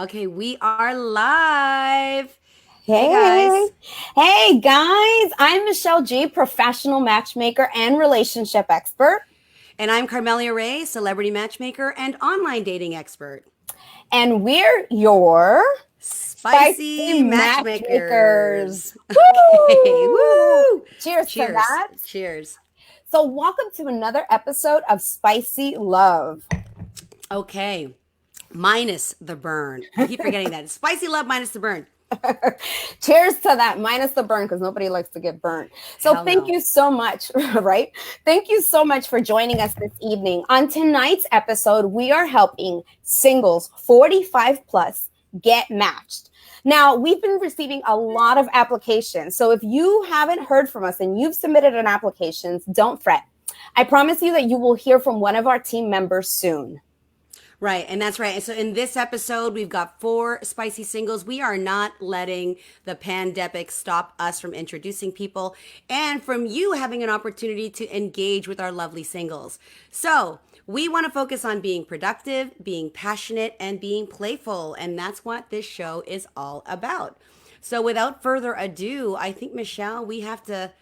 Okay, we are live. Hey Hey, guys. hey guys, I'm Michelle G, professional matchmaker and relationship expert, And I'm Carmelia Ray, celebrity matchmaker and online dating expert. and we're your spicy Spicy matchmakers. matchmakers. Okay, Woo! woo! Cheers to Cheers. that. Cheers. So, welcome to another episode of Spicy Love. Okay, minus the burn. I keep forgetting that. It's spicy love minus the burn. Cheers to that, minus the burn, because nobody likes to get burnt. So, Hell thank no. you so much, right? Thank you so much for joining us this evening. On tonight's episode, we are helping singles 45 plus get matched. Now, we've been receiving a lot of applications. So, if you haven't heard from us and you've submitted an application, don't fret. I promise you that you will hear from one of our team members soon. Right, and that's right. And so in this episode, we've got 4 spicy singles. We are not letting the pandemic stop us from introducing people and from you having an opportunity to engage with our lovely singles. So we want to focus on being productive, being passionate, and being playful. And that's what this show is all about. So without further ado, I think, Michelle, we have to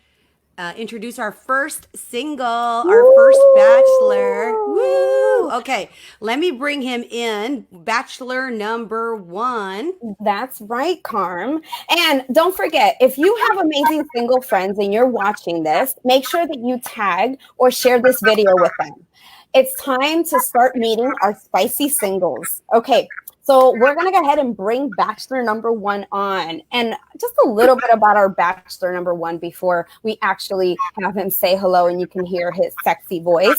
introduce our first single, our first bachelor. Woo! Okay, let me bring him in. Bachelor number 1. That's right, Carm. And don't forget, if you have amazing single friends and you're watching this, make sure that you tag or share this video with them. It's time to start meeting our spicy singles. Okay, so we're going to go ahead and bring Bachelor number 1 on. And just a little bit about our Bachelor number 1 before we actually have him say hello and you can hear his sexy voice.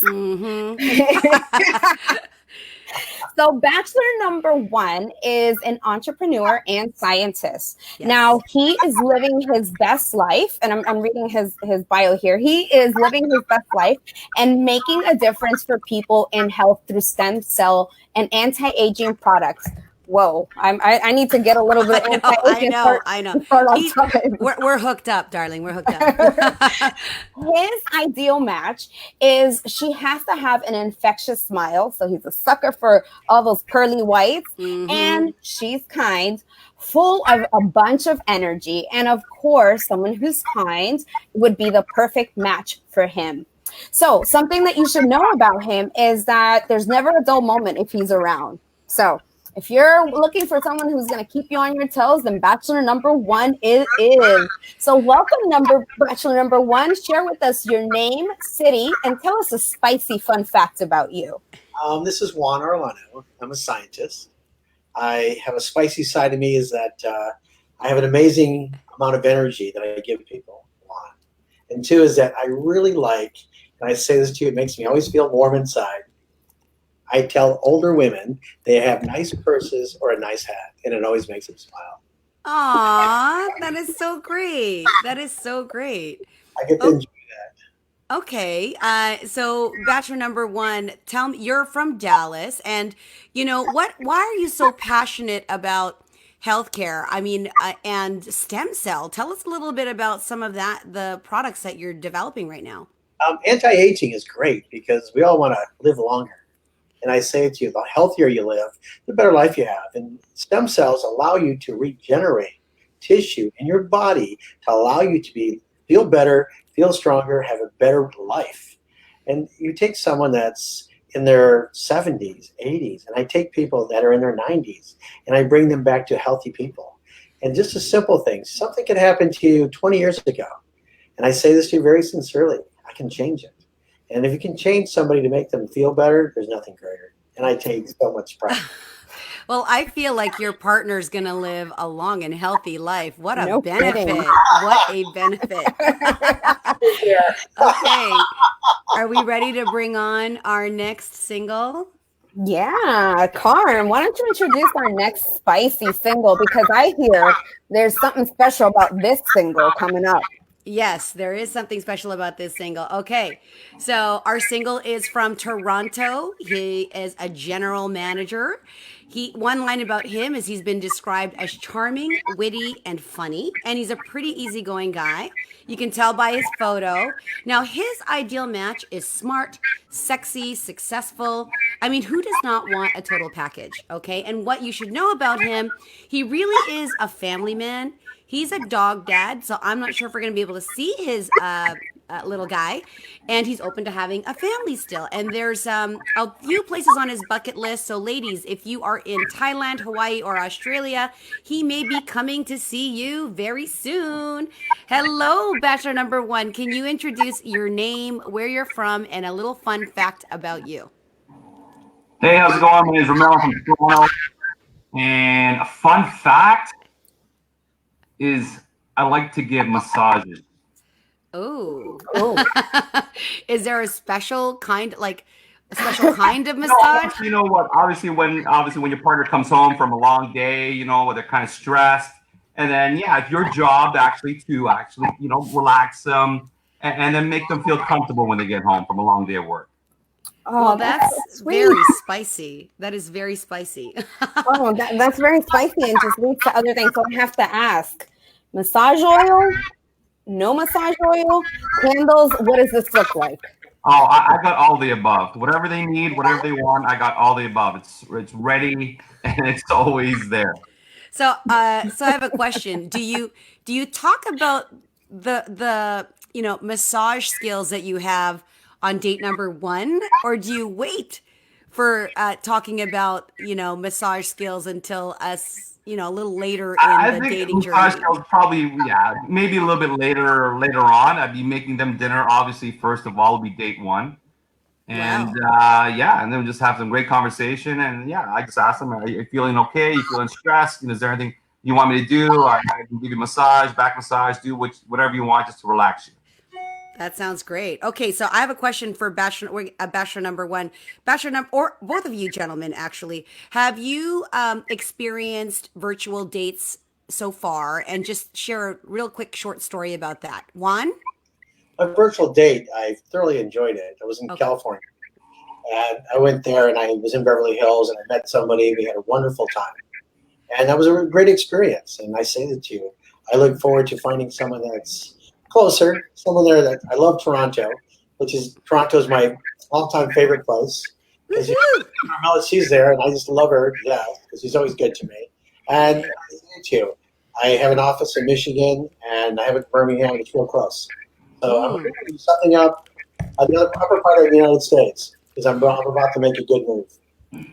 So, Bachelor number 1 is an entrepreneur and scientist. Yes. Now, he is living his best life, and I'm reading his bio here. He is living his best life and making a difference for people in health through stem cell and anti-aging products. Whoa, I need to get a little bit anti-aging. I know. We're hooked up, darling. We're hooked up. His ideal match is she has to have an infectious smile. So he's a sucker for all those pearly whites. And she's kind, full of a bunch of energy. And of course, someone who's kind would be the perfect match for him. So something that you should know about him is that there's never a dull moment if he's around. So if you're looking for someone who's going to keep you on your toes, then Bachelor number 1 is. So welcome, Bachelor number 1. Share with us your name, city, and tell us a spicy fun fact about you. This is Juan Arellano. I'm a scientist. I have a spicy side of me is that I have an amazing amount of energy that I give people. One. And 2 is that I really like, and I say this to you, it makes me always feel warm inside. I tell older women they have nice purses or a nice hat, and it always makes them smile. Aw, that is so great. That is so great. I get to enjoy that. Okay, so Bachelor number 1, tell me, you're from Dallas, and you know what? Why are you so passionate about healthcare? I mean, and stem cell. Tell us a little bit about some of the products that you're developing right now. Anti-aging is great because we all want to live longer. And I say to you, the healthier you live, the better life you have. And stem cells allow you to regenerate tissue in your body to allow you to feel better, feel stronger, have a better life. And you take someone that's in their 70s, 80s, and I take people that are in their 90s, and I bring them back to healthy people. And just a simple thing, something could happen to you 20 years ago. And I say this to you very sincerely, I can change it. And if you can change somebody to make them feel better, there's nothing greater. And I take so much pride. Well, I feel like your partner's going to live a long and healthy life. What a No benefit. kidding. What a benefit. Okay. Are we ready to bring on our next single? Yeah, Carm, why don't you introduce our next spicy single? Because I hear there's something special about this single coming up. Yes, there is something special about this single. Okay, so our single is from Toronto. He is a general manager. One line about him is he's been described as charming, witty, and funny, and he's a pretty easygoing guy. You can tell by his photo. Now, his ideal match is smart, sexy, successful, I mean, who does not want a total package? Okay. And what you should know about him, he really is a family man. He's a dog dad. So I'm not sure if we're going to be able to see his little guy. And he's open to having a family still. And there's a few places on his bucket list. So, ladies, if you are in Thailand, Hawaii, or Australia, he may be coming to see you very soon. Hello, Bachelor number one. Can you introduce your name, where you're from, and a little fun fact about you? Hey, how's it going? My name is Ramel from Toronto. And a fun fact is I like to give massages. Oh. Oh, Is there a special kind, like a special kind of massage? You know what? Obviously when your partner comes home from a long day, they're kind of stressed. And then it's your job to relax them and then make them feel comfortable when they get home from a long day of work. Well, oh, that's sweet. very spicy. That is very spicy. Oh, that's very spicy and just leads to other things. So I have to ask: massage oil? No massage oil? Candles? What does this look like? Oh, I got all the above. Whatever they need, whatever they want, I got all the above. It's ready and it's always there. So, so I have a question. Do you talk about the massage skills that you have on date number one, or do you wait for talking about massage skills until us a little later I in the think dating massage journey? skills probably maybe a little bit later on. I'd be making them dinner. Obviously, first of all, will be date one. And Wow. and then just have some great conversation. And I just ask them, are you feeling okay? You feeling stressed? Is there anything you want me to do? I can give you a massage, back massage, do whatever you want just to relax you. That sounds great. Okay, so I have a question for bachelor number one, or both of you gentlemen. Actually, have you experienced virtual dates so far? And just share a real quick short story about that. Juan? A virtual date, I thoroughly enjoyed it. I was in Okay. California, and I went there, and I was in Beverly Hills, and I met somebody. We had a wonderful time, and that was a great experience. And I say that to you, I look forward to finding someone that's closer, someone there that I love Toronto, Toronto's my all-time favorite place. Because Woohoo! Carmela, she's there, and I just love her to death because she's always good to me. And I say it to you, I have an office in Michigan, and I have it in Birmingham. It's real close. So I'm going Mm. to do something up on the upper part of the United States because I'm about to make a good move.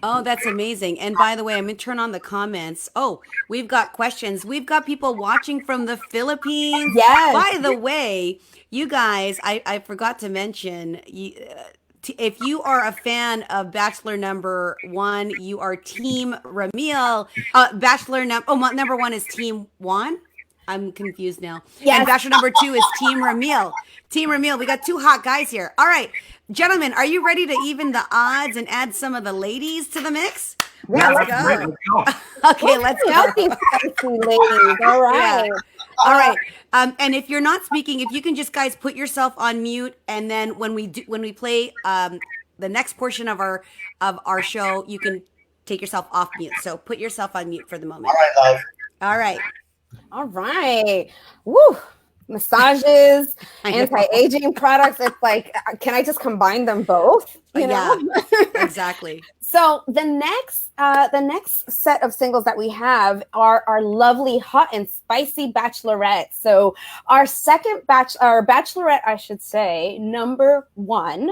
Oh, that's amazing. And by the way, I'm going to turn on the comments. Oh, we've got questions. We've got people watching from the Philippines. Yes. By the way, you guys, I forgot to mention, if you are a fan of Bachelor number one, you are Team Ramil. Number one is Team Juan. I'm confused now. Yes. And Bachelor number two is Team Ramil. Team Ramil, we got two hot guys here. All right, gentlemen, are you ready to even the odds and add some of the ladies to the mix? Yeah, Let's let's go. Let's go. Okay, let's bring go. out these spicy ladies. All right. All right. And if you're not speaking, if you can just guys put yourself on mute, and then when we play the next portion of our show, you can take yourself off mute. So put yourself on mute for the moment. All right, love. All right. All right. Woo. Massages, I know. anti-aging products. It's like, can I just combine them both? You know? Yeah, exactly. So the next set of singles that we have are our lovely, hot and spicy bachelorettes. So our bachelorette, I should say, number one.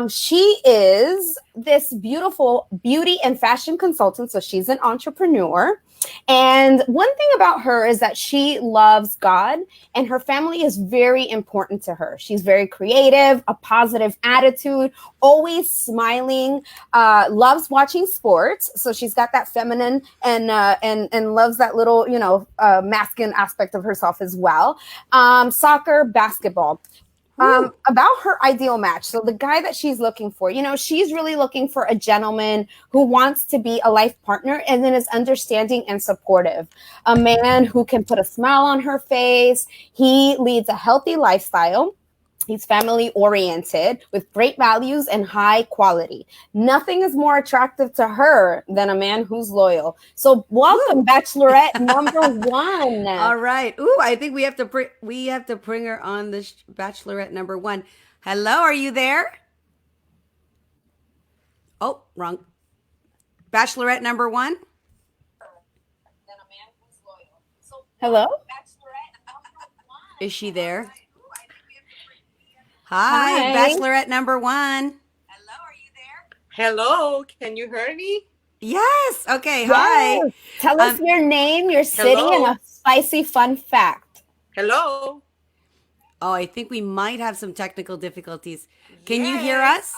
She is this beautiful beauty and fashion consultant. So she's an entrepreneur. And one thing about her is that she loves God, and her family is very important to her. She's very creative, a positive attitude, always smiling, loves watching sports. So she's got that feminine and loves that little, masculine aspect of herself as well. Soccer, basketball. About her ideal match. So the guy that she's looking for, she's really looking for a gentleman who wants to be a life partner and then is understanding and supportive. A man who can put a smile on her face. He leads a healthy lifestyle. He's family oriented with great values and high quality. Nothing is more attractive to her than a man who's loyal. So welcome, Bachelorette number one. All right. Ooh, I think we have to bring her on this Bachelorette number one. Hello, are you there? Oh, wrong. Bachelorette number 1. Hello? Is she there? Hi, Hi. Bachelorette number 1. Hello, can you hear me? Yes. Okay. Hi. Yes. Tell us your name, your city, and a spicy fun fact. Hello. Oh, I think we might have some technical difficulties. Can you hear us?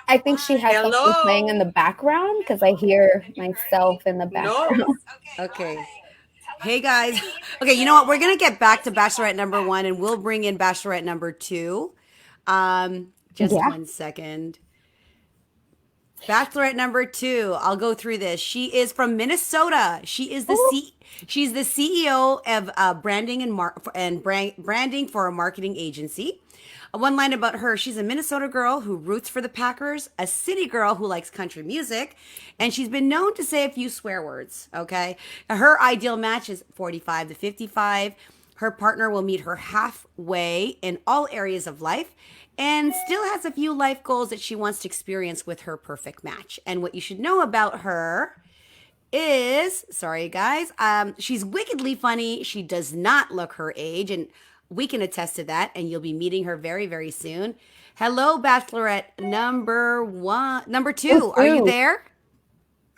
I think she has something playing in the background because I hear myself in the background. No. Okay. Hey guys. Okay, you know what? We're gonna get back to Bachelorette number 1, and we'll bring in Bachelorette number 2. Just 1 second. Bachelorette number 2. I'll go through this. She is from Minnesota. She's the CEO of branding and branding for a marketing agency. One line about her: she's a Minnesota girl who roots for the Packers, a city girl who likes country music, and she's been known to say a few swear words. Okay, her ideal match is 45 to 55. Her partner will meet her halfway in all areas of life, and still has a few life goals that she wants to experience with her perfect match. And what you should know about her is, sorry guys, she's wickedly funny. She does not look her age, and we can attest to that, and you'll be meeting her very, very soon. Hello, Bachelorette number 2. Are you there?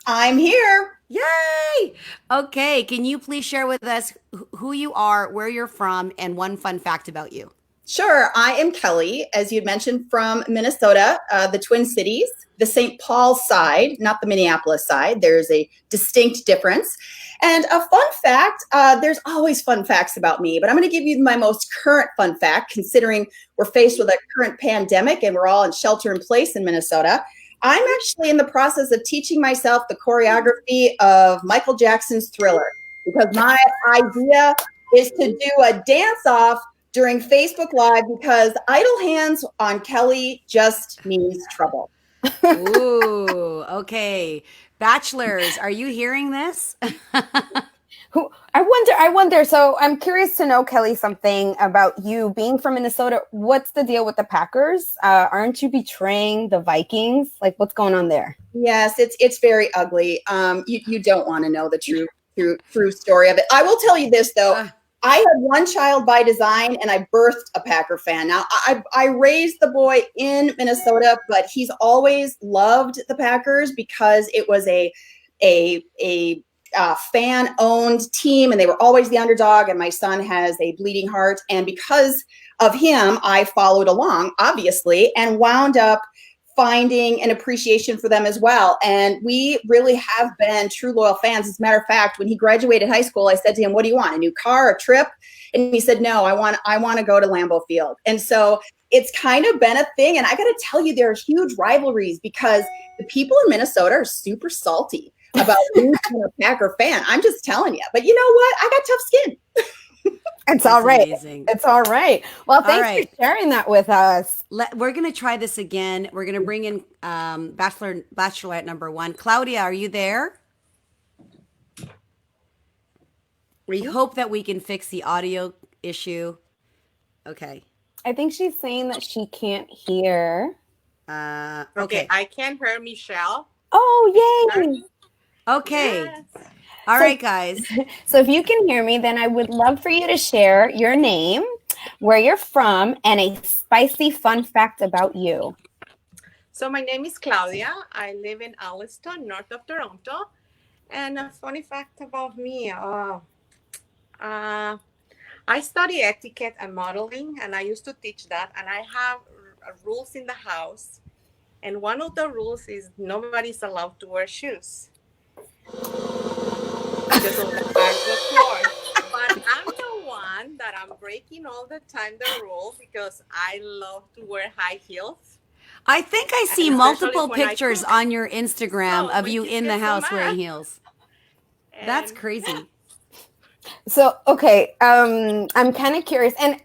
I'm here. Yay! Okay, can you please share with us who you are, where you're from, and one fun fact about you? Sure. I am Kelly, as you'd mentioned, from Minnesota, the Twin Cities, the St. Paul side, not the Minneapolis side. There's a distinct difference. And a fun fact, there's always fun facts about me, but I'm going to give you my most current fun fact, considering we're faced with a current pandemic and we're all in shelter in place in Minnesota. I'm actually in the process of teaching myself the choreography of Michael Jackson's Thriller, because my idea is to do a dance-off during Facebook Live, because idle hands on Kelly just means trouble. Ooh, okay. Bachelors, are you hearing this? I wonder. So I'm curious to know, Kelly, something about you being from Minnesota. What's the deal with the Packers? Aren't you betraying the Vikings? Like, what's going on there? Yes, it's very ugly. You don't want to know the true story of it. I will tell you this though. I had one child by design, and I birthed a Packer fan. Now, I raised the boy in Minnesota, but he's always loved the Packers because it was a fan-owned team, and they were always the underdog. And my son has a bleeding heart, and because of him, I followed along, obviously, and wound up finding an appreciation for them as well. And we really have been true loyal fans. As a matter of fact, when he graduated high school, I said to him, "What do you want? A new car, a trip?" And he said, "No, I want to go to Lambeau Field." And so it's kind of been a thing. And I got to tell you, there are huge rivalries because the people in Minnesota are super salty about being a Packer fan. I'm just telling you. But you know what? I got tough skin. It's all right. Amazing. It's all right. Well, thanks for sharing that with us. We're going to try this again. We're going to bring in Bachelorette number 1. Claudia, are you there? We hope that we can fix the audio issue. Okay. I think she's saying that she can't hear. Okay. I can hear Michelle. Oh, yay. Okay. Yes. All right, guys. So if you can hear me, then I would love for you to share your name, where you're from, and a spicy fun fact about you. So my name is Claudia. I live in Alliston, north of Toronto. And a funny fact about me, I study etiquette and modeling, and I used to teach that. And I have rules in the house. And one of the rules is nobody's allowed to wear shoes. Because of the hardwood floor. But I'm the one that I'm breaking all the time the rule because I love to wear high heels. I think I see And multiple especially when I pictures cook. on your Instagram of which you is in the just so house wearing mad. heels. That's And crazy. So, okay, I'm kind of curious. And,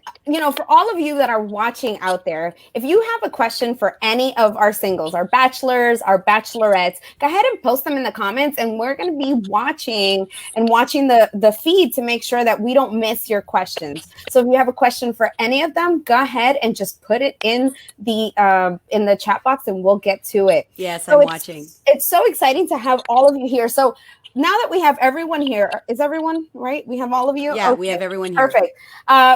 for all of you that are watching out there, if you have a question for any of our singles, our bachelors, our bachelorettes, go ahead and post them in the comments. And we're going to be watching the feed to make sure that we don't miss your questions. So if you have a question for any of them, go ahead and just put it in the chat box and we'll get to it. Yes, so I'm watching. It's so exciting to have all of you here. So now that we have everyone here, is everyone right? We have all of you? Yeah, okay. we have everyone here. Perfect.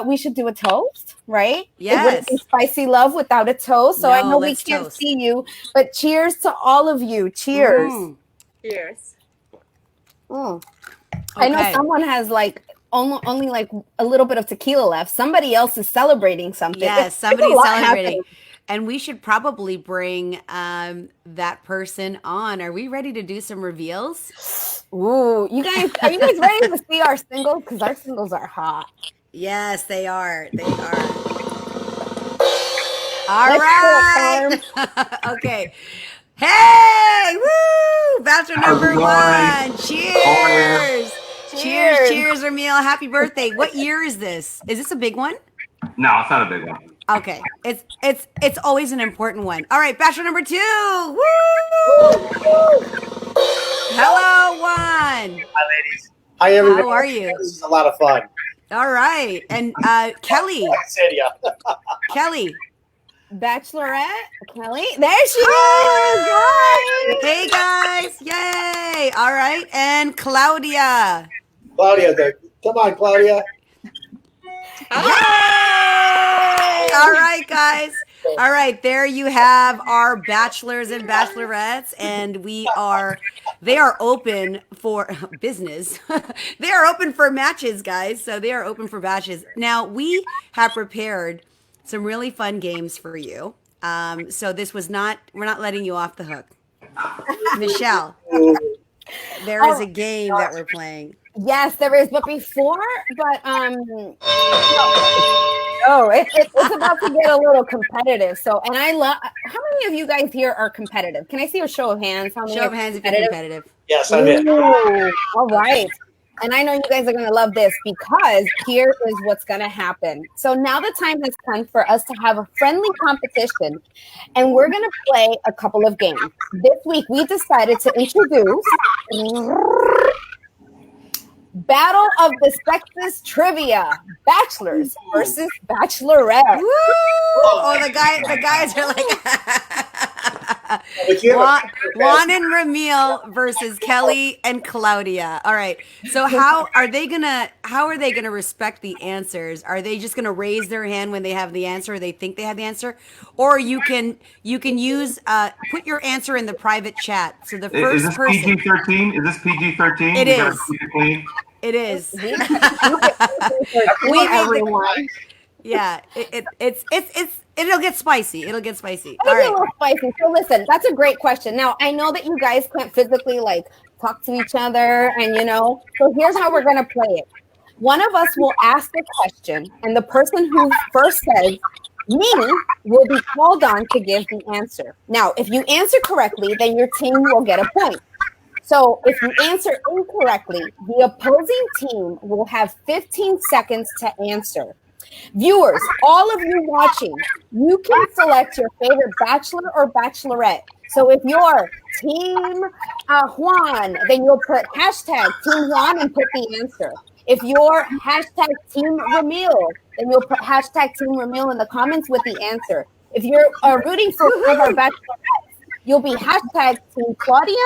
We should do a toast, right? Yes. It wouldn't be spicy love without a toast. So I know we can't toast. see you, but cheers to all of you. Cheers. Cheers. Okay. I know someone has only like a little bit of tequila left. Somebody else is celebrating something. Yes, somebody's celebrating. Happening. And we should probably bring that person on. Are we ready to do some reveals? Ooh, are you guys ready to see our singles? Because our singles are hot. Yes, they are. They are. All right. Okay. Hey, woo! Bachelor number 1. Cheers. Cheers. Cheers, Ramil. Happy birthday. What year is this? Is this a big one? No, it's not a big one. Okay, it's always an important one. All right, bachelor number 2. Woo! Hello, 1. Hi, ladies. Hi, everybody. How are you? This is a lot of fun. All right, and Kelly. Kelly. Bachelorette Kelly. There she is. Hi. Hey guys! Yay! All right, and Claudia. Come on, Claudia. Yay! All right, guys. All right, there you have our bachelors and bachelorettes, and they are open for business. They are open for matches, guys. So they are open for matches. Now, we have prepared some really fun games for you. So we're not letting you off the hook. Michelle, there is a game that we're playing. Yes, there is. But it's about to get a little competitive. So, and I love. How many of you guys here are competitive? Can I see a show of hands? How many show of hands if you're competitive. Yes, I'm in. All right. And I know you guys are going to love this because here is what's going to happen. So now the time has come for us to have a friendly competition, and we're going to play a couple of games. This week, we decided to introduce Battle of the Sexes Trivia, Bachelors versus Bachelorettes. Woo! Oh, the guys are like Juan and Ramil versus Kelly and Claudia. All right. So how are they gonna respect the answers? Are they just gonna raise their hand when they have the answer or they think they have the answer? Or you can use put your answer in the private chat. So the first is this person PG-13? Is this PG-13? It is. It is. Everyone. Yeah, it'll get spicy. It'll get spicy. All right. A little spicy. So listen, that's a great question. Now I know that you guys can't physically talk to each other, and So here's how we're gonna play it. One of us will ask a question, and the person who first says me will be called on to give the answer. Now, if you answer correctly, then your team will get a point. So if you answer incorrectly, the opposing team will have 15 seconds to answer. Viewers, all of you watching, you can select your favorite bachelor or bachelorette. So if you're Team Juan, then you'll put hashtag Team Juan and put the answer. If you're hashtag Team Ramil, then you'll put hashtag Team Ramil in the comments with the answer. If you're rooting for one of our bachelorettes, you'll be hashtag Team Claudia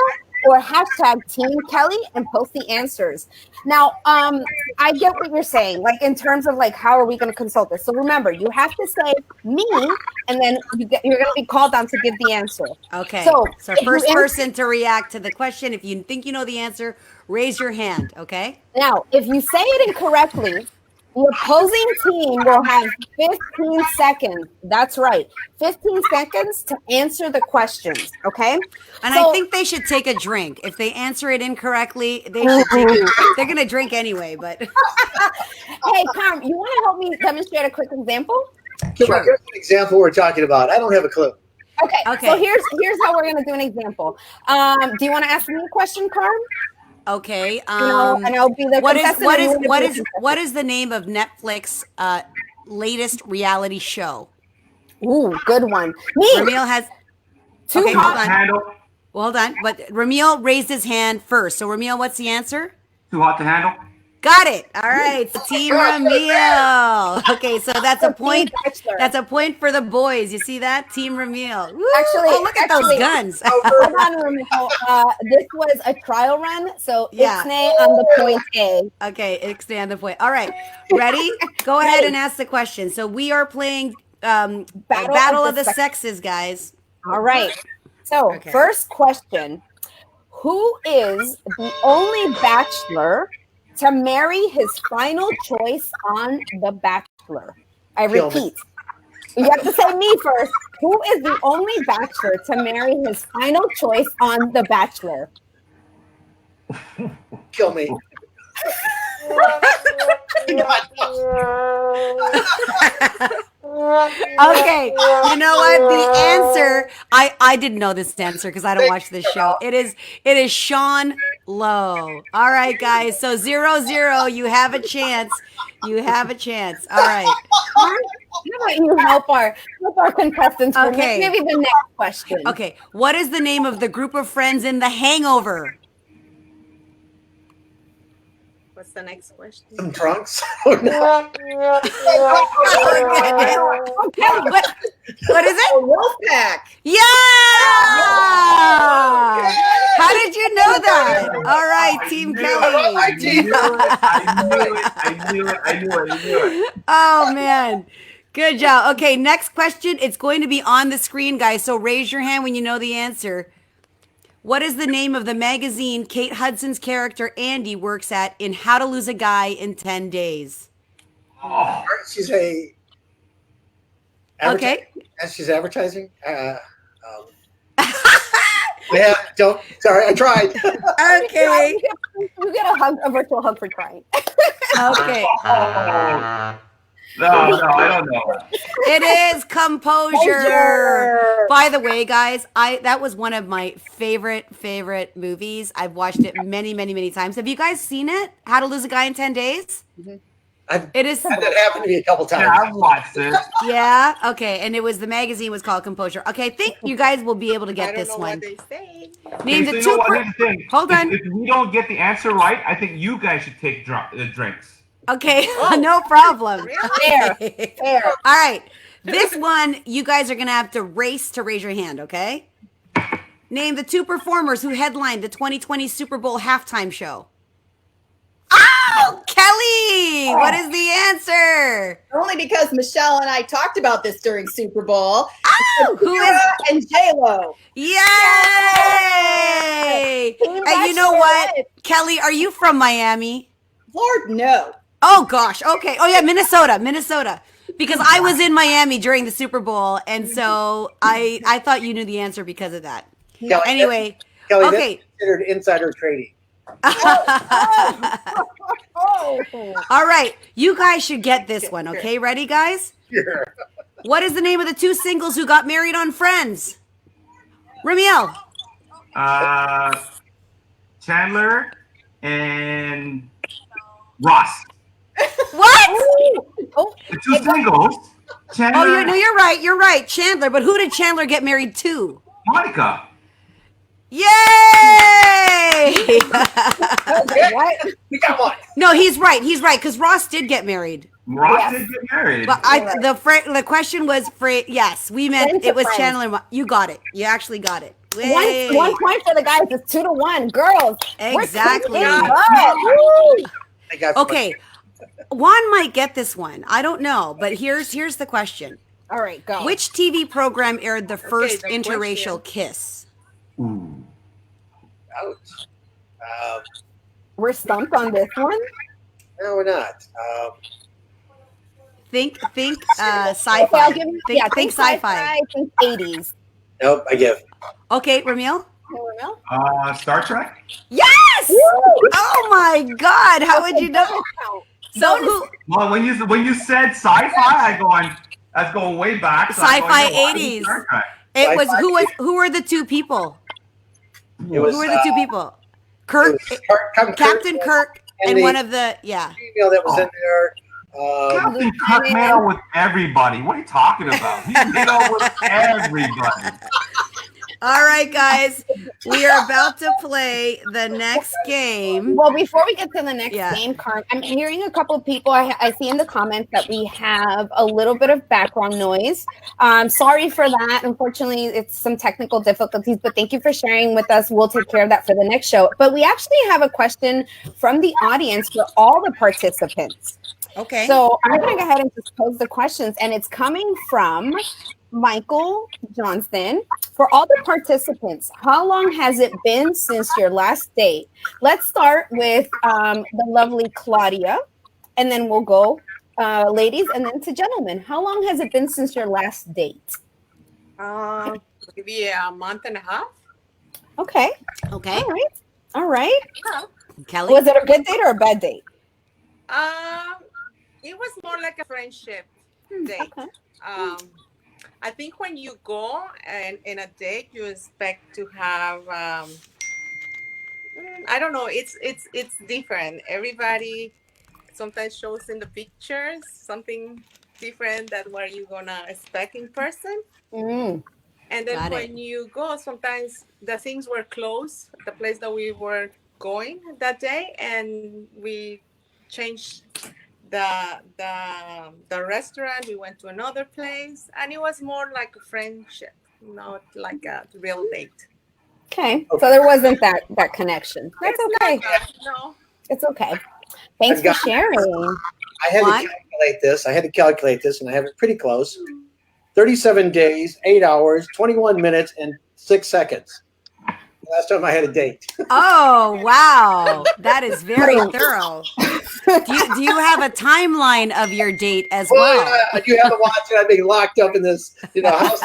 or hashtag Team Kelly and post the answers. Now, I get what you're saying, in terms of how are we going to consult this? So remember, you have to say me, and then you're going to be called on to give the answer. Okay. So first person to react to the question. If you think you know the answer, raise your hand. Okay. Now, if you say it incorrectly, the opposing team will have 15 seconds. That's right. 15 seconds to answer the questions. Okay. And I think they should take a drink. If they answer it incorrectly, they should take a drink. They're going to drink anyway, but. Hey, Carm, you want to help me demonstrate a quick example? Sure. Here's an example we're talking about. I don't have a clue. Okay. So here's how we're going to do an example. Do you want to ask me a question, Carm? Okay. And I'll be the contestant and you will be the What is the name of Netflix latest reality show? Ooh, good one. Me. Ramil has Too okay, hot. hold on. Handle. Well, hold on. But Ramil raised his hand first. So Ramil, what's the answer? Too hot to handle. Got it. All right. So Team Ramil. Okay, so that's a point. That's a point for the boys. You see that? Team Ramil. Woo! Actually, Oh, look at those guns. Hold on, Ramil. This was a trial run, so Yeah. Ixnay on the point A. Okay, extend the point. All right. Ready? Go ahead and ask the question. So we are playing Battle of the Sexes, guys. All right. So, Okay. first question. Who is the only bachelor to marry his final choice on The Bachelor? I Kill me. repeat. You have to say me first. Who is the only bachelor to marry his final choice on The Bachelor? Kill me. Okay, you know what? The answer, I didn't know this answer because I don't watch this show. It is Sean Lowe. All right, guys. So 0-0. You have a chance. You have a chance. All right. How about you help our contestants for Okay. maybe the next question? Okay. What is the name of the group of friends in The Hangover? What's the next question? Some trunks. Oh, no. What is it? Wolfpack. Yeah! How did you know that? All right, Team Kelly. I knew it. Oh, man. Good job. Okay, next question. It's going to be on the screen, guys, so raise your hand when you know the answer. What is the name of the magazine Kate Hudson's character Andy works at in How to Lose a Guy in 10 Days? Oh, She's a. Okay. As she's advertising. Yeah. Don't. Sorry, I tried. Okay. You get a virtual hug for trying. Okay. no, I don't know. It is Composure. By the way, guys, that was one of my favorite movies. I've watched it many times. Have you guys seen it? How to Lose a Guy in 10 Days? It is. That happened to me a couple times. Yeah, I've watched it. Yeah. Okay. And the magazine was called Composure. Okay. I think you guys will be able to get I don't this know one. what they say. Name Okay, the so you two. know what? Here's the thing. Hold on. If we don't get the answer right, I think you guys should take drinks. Okay. No problem. Fair. All right. This one, you guys are going to have to race to raise your hand, okay? Name the two performers who headlined the 2020 Super Bowl halftime show. Oh, Kelly! What is the answer? Only because Michelle and I talked about this during Super Bowl. Oh, who is? And J-Lo. Yay! And you know what? Kelly, are you from Miami? Lord, no. Oh, gosh. Okay. Oh, yeah, Minnesota. Because I was in Miami during the Super Bowl, and so I thought you knew the answer because of that. Kelly, Anyway, Kelly, okay. that's considered insider trading. All right. You guys should get this one, okay? Ready, guys? Sure. What is the name of the two singles who got married on Friends? Ramiel. Chandler and Ross. What? The two singles. Chandler. Oh, no, you're right. You're right. Chandler. But who did Chandler get married to? Monica. Yay! What? We got one. No, he's right. He's right because Ross did get married. Ross did get married. But the question was yes. We meant Friends it was to friends. Chandler. You got it. You actually got it. Yay. One point for the guys. It's 2-1. Girls. Exactly. We're kicking butt. Woo! I got Okay. Juan might get this one. I don't know, but here's the question. All right, go. Which TV program aired the first the interracial kiss? Ooh. Ouch. We're stumped on this one. No, we're not. Think Okay, sci-fi. I'll give you, Think sci-fi. Think 80s. Nope, I give. Okay, Ramil? Star Trek. Yes! Oh my God! How would you know? So who? Well, when you said sci-fi, that's going way back. So I'm Sci-fi going, 80s. Star Trek. It was Sci-fi. who were the two people? It was, Who were the two people? Kirk, Captain Kirk Kirk, and the one of the female that was in there. Captain Kirk made out with everybody. What are you talking about? He made out with everybody. All right, guys, we are about to play the next game. Well, before we get to the next game, Carm, I'm hearing a couple of people. I see in the comments that we have a little bit of background noise. Sorry for that. Unfortunately, it's some technical difficulties, but thank you for sharing with us. We'll take care of that for the next show. But we actually have a question from the audience for all the participants. Okay. So I'm going to go ahead and just pose the questions, and it's coming from Michael Johnston. For all the participants, how long has it been since your last date? Let's start with the lovely Claudia, and then we'll go ladies, and then to gentlemen. How long has it been since your last date? Maybe a month and a half. Okay. Okay. All right. Yeah. Kelly? Was it a good date or a bad date? It was more like a friendship date. Okay. I think when you go and in a date, you expect to have. I don't know. It's different. Everybody sometimes shows in the pictures something different than what you're gonna expect in person. Mm. And then when you go, sometimes the things were closed, the place that we were going that day, and we changed the restaurant. We went to another place, and it was more like a friendship, not like a real date. Okay, so there wasn't that connection. That's okay. No, it's okay. Thanks for sharing. I had to calculate this, and I have it pretty close. 37 days, 8 hours, 21 minutes, and 6 seconds. Last time I had a date. Oh, wow. That is very thorough. Do you have a timeline of your date as well? Yeah, you have to watch it. I've been locked up in this, house.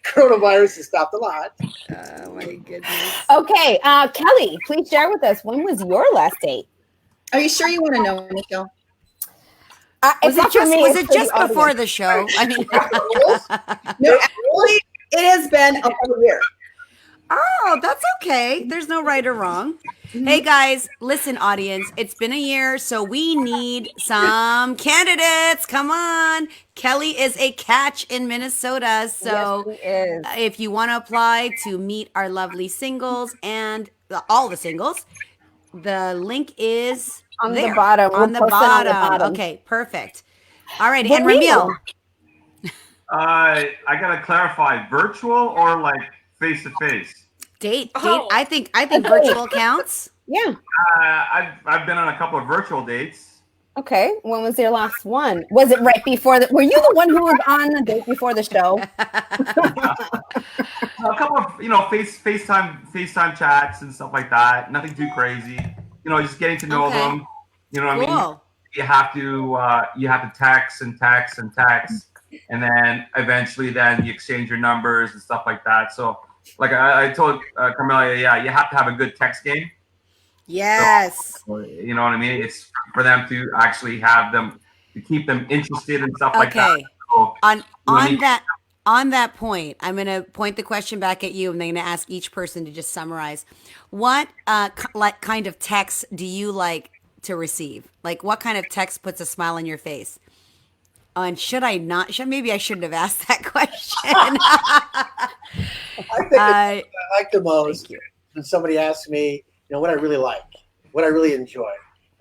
Coronavirus has stopped a lot. Oh, my goodness. Okay, Kelly, please share with us, when was your last date? Are you sure you want to know, Michelle? Was it just before the show? I mean, no, actually, it has been a whole year. Oh, that's okay. There's no right or wrong. Hey, guys, listen, audience. It's been a year, so we need some candidates. Come on. Kelly is a catch in Minnesota. So if you want to apply to meet our lovely singles and all the singles, the link is on there, the bottom. On the bottom. Okay, perfect. All right. And Ramil. I got to clarify, virtual or like face-to-face? Date. I think virtual counts. Yeah. I've been on a couple of virtual dates. Okay. When was your last one? Was it right before were you the one who was on the date before the show? A couple of, FaceTime chats and stuff like that. Nothing too crazy. Just getting to know them. You know what I mean? You have to text and text and text, and then eventually you exchange your numbers and stuff like that. So like I told Carmelia, you have to have a good text game. Yes. So, you know what I mean? It's for them to actually have them to keep them interested and stuff like that. So, on that point, I'm going to point the question back at you, and I'm going to ask each person to just summarize. What kind of text do you like to receive? Like, what kind of text puts a smile on your face? Oh, and maybe I shouldn't have asked that question. I think I like the most when somebody asks me, what I really like, what I really enjoy.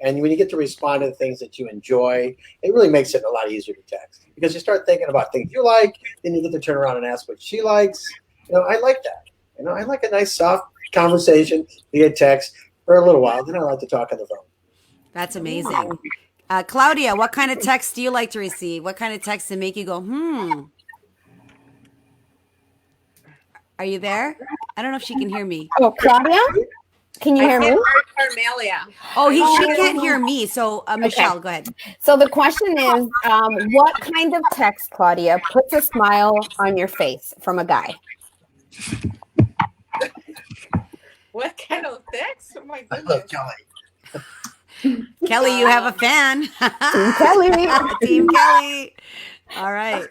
And when you get to respond to the things that you enjoy, it really makes it a lot easier to text, because you start thinking about things you like, then you get to turn around and ask what she likes. I like that. I like a nice, soft conversation via text for a little while. Then I like to talk on the phone. That's amazing. Claudia, what kind of text do you like to receive? What kind of text to make you go, Are you there? I don't know if she can hear me. Oh, Claudia? Can you hear me? Carmelia. Oh, she can't hear me. So, Michelle, go ahead. So the question is, what kind of text, Claudia, puts a smile on your face from a guy? What kind of text? Oh, my I goodness. love Kelly. Kelly, you have a fan. Team Kelly. Team Kelly. All right.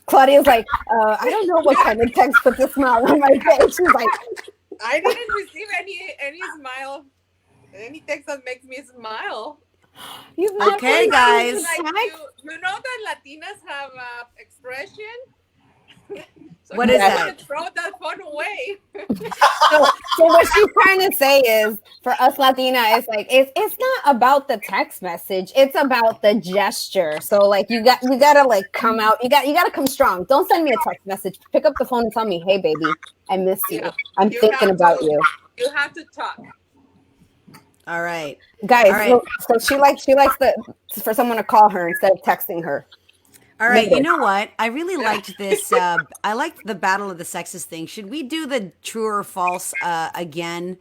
Claudia's like, I don't know what kind of text puts a smile on my face. She's like, I didn't receive any smile, any text that makes me smile. You've never Okay, received guys. a Like text? you know that Latinas have expression. So What you is don't that? want to throw that phone away. So what she's trying to say is, for us Latina, it's like it's not about the text message, it's about the gesture. So like you gotta like come out, you gotta come strong. Don't send me a text message. Pick up the phone and tell me, hey baby, I miss you. Yeah. I'm You thinking have about to- you. You have to talk. All right. Guys, All right. so she likes for someone to call her instead of texting her. All right, Mingle. you know what? I really liked this. I liked the battle of the sexes thing. Should we do the true or false again?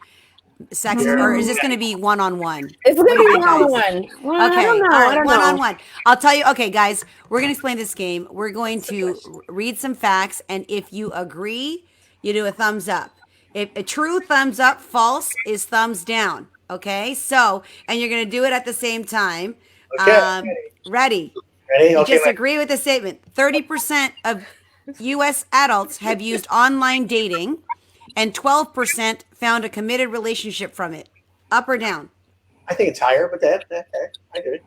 Sexes, or is this going to be one-on-one? It's What gonna do you be think, guys? one-on-one. Well, Okay, I don't know. all I right, don't one-on-one. I'll tell you. Okay, guys, we're going to explain this game. We're going to read some facts, and if you agree, you do a thumbs up. If a true thumbs up, false is thumbs down. Okay, so, and you're going to do it at the same time. Okay, Ready? ready? You Okay, just agree with the statement. 30% of U.S. adults have used online dating, and 12% found a committed relationship from it. Up or down? I think it's higher, but I do it.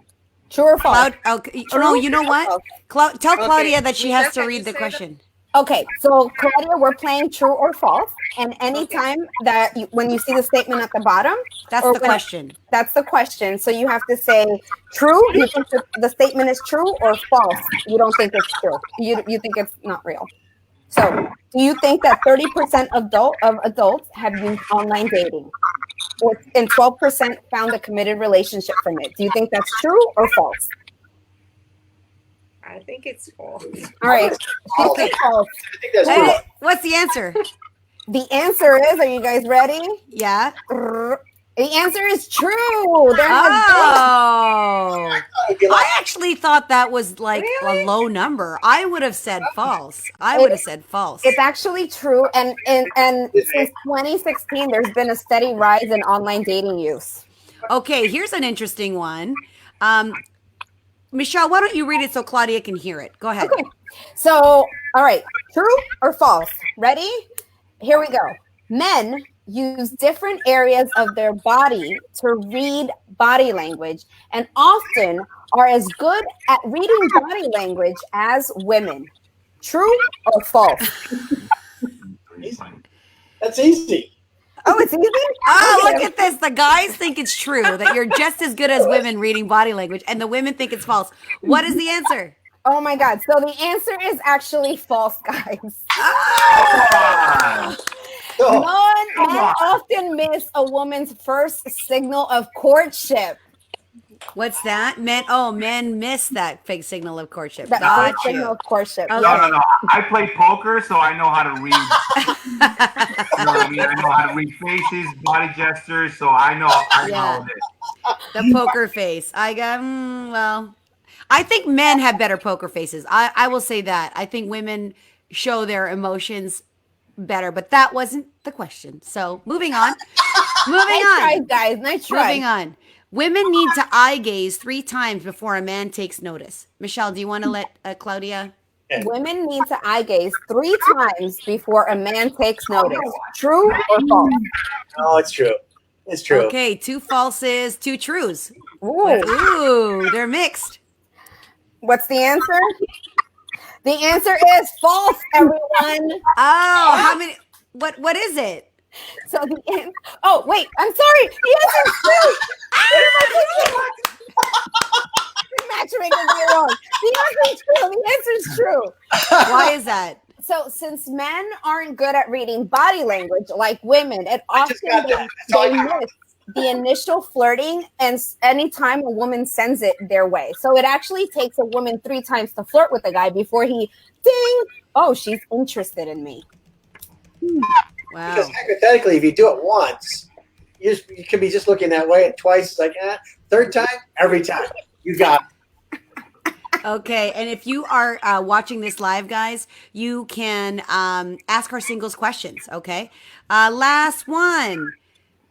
True or false? Cloud. Okay. Oh, no, you know what? Tell Okay, Claudia that she has to Michelle, can read you the say question. Okay, so Claudia, we're playing true or false, and anytime that when you see the statement at the bottom, That's or the when- question. that's the question. So you have to say true. You think the statement is true, or false? You don't think it's true. You think it's not real. So do you think that 30% of adults have used online dating, and 12% found a committed relationship from it? Do you think that's true or false? I think it's false. All right, she said false. I think that's Hey, true. what's the answer? The answer is, are you guys ready? Yeah. The answer is true. There has Oh. It'd be like- I actually thought that was like Really? a low number. I would have said false. I would have said false. It's actually true, and since 2016, there's been a steady rise in online dating use. Okay, here's an interesting one. Michelle, why don't you read it so Claudia can hear it? Go ahead. Okay, so all right, true or false? Ready? Here we go. Men use different areas of their body to read body language, and often are as good at reading body language as women. True or false? That's easy. Oh, it's easy. Oh, Okay. look at this. The guys think it's true that you're just as good as women reading body language, and the women think it's false. What is the answer? Oh my God. So the answer is actually false, guys. So, Men often miss a woman's first signal of courtship. What's that? Men miss that fake signal of courtship. That Got first signal you. of courtship. Okay. No. I play poker, so I know how to read. You know what I mean? I know how to read faces, body gestures, so I know Yeah. this. The poker face. I got, well, I think men have better poker faces. I will say that. I think women show their emotions better, but that wasn't the question. So moving on. Nice try, guys. Nice try. Moving on. Women need to eye gaze 3 times before a man takes notice. Michelle, do you want to let Claudia? Women need to eye gaze 3 times before a man takes notice. True or false? no, it's true. It's true. Okay, 2 falses, 2 trues. Ooh. Ooh, they're mixed. What's the answer? The answer is false, everyone. Oh, how many? What is it? So oh wait, I'm sorry. The answer is true. Matchmaker, you're wrong. The answer is true. The answer is true. Why is that? So since men aren't good at reading body language like women, it often got that. That's all I they got. miss the initial flirting, and anytime a woman sends it their way. So it actually takes a woman 3 times to flirt with a guy before he ding. Oh, she's interested in me. Wow. Because hypothetically, if you do it once, you could be just looking that way, and twice, it's like, third time, every time. You got it. Okay, and if you are watching this live, guys, you can ask our singles questions, okay? Last one.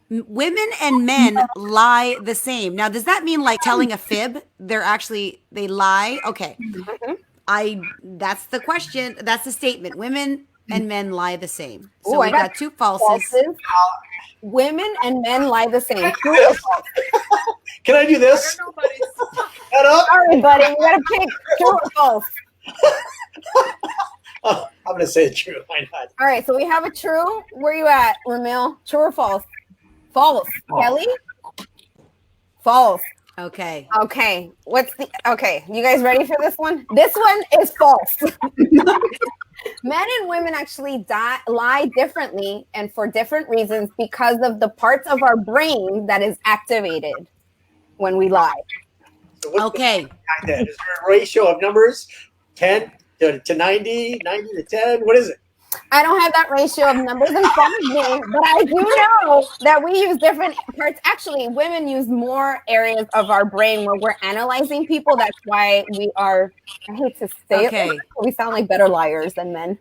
Women and men lie the same. Now, does that mean like telling a fib? They lie? Okay. That's the question. That's the statement. Women and men lie the same. Ooh, So I we got got two falses. falses. Women and men lie the same. True or false? Can I do I this? don't know, but it's Shut up. Sorry, buddy. You gotta pick true or false. Oh, I'm going to say the truth. Why not? All right, so we have a true. Where you at, Ramil? True or false? False. False. Kelly? False. Okay. Okay. Okay, you guys ready for this one? This one is false. Men and women actually lie differently and for different reasons because of the parts of our brain that is activated when we lie. So what's Okay. behind that? Is there a ratio of numbers? 10 to 90, 90 to 10? What is it? I don't have that ratio of numbers in front of me, but I do know that we use different parts. Actually, women use more areas of our brain where we're analyzing people. That's why we are, I hate to say Okay. it, we sound like better liars than men.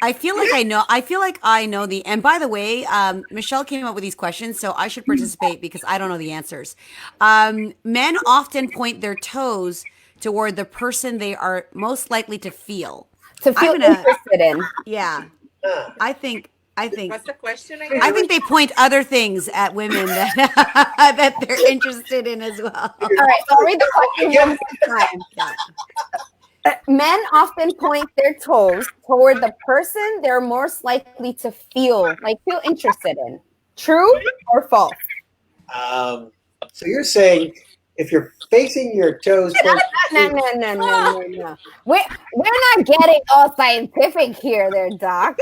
I feel like I know. I feel like I know the. And by the way, Michelle came up with these questions, so I should participate because I don't know the answers. Men often point their toes toward the person they are most likely to feel. To feel interested in. Yeah, I think. what's the question again? I think they point other things at women that that they're interested in as well. All right, so I'll read the question one more time. Men often point their toes toward the person they're most likely to feel interested in. True or false? So you're saying if you're facing your toes towards No. We're not getting all scientific here, there, Doc.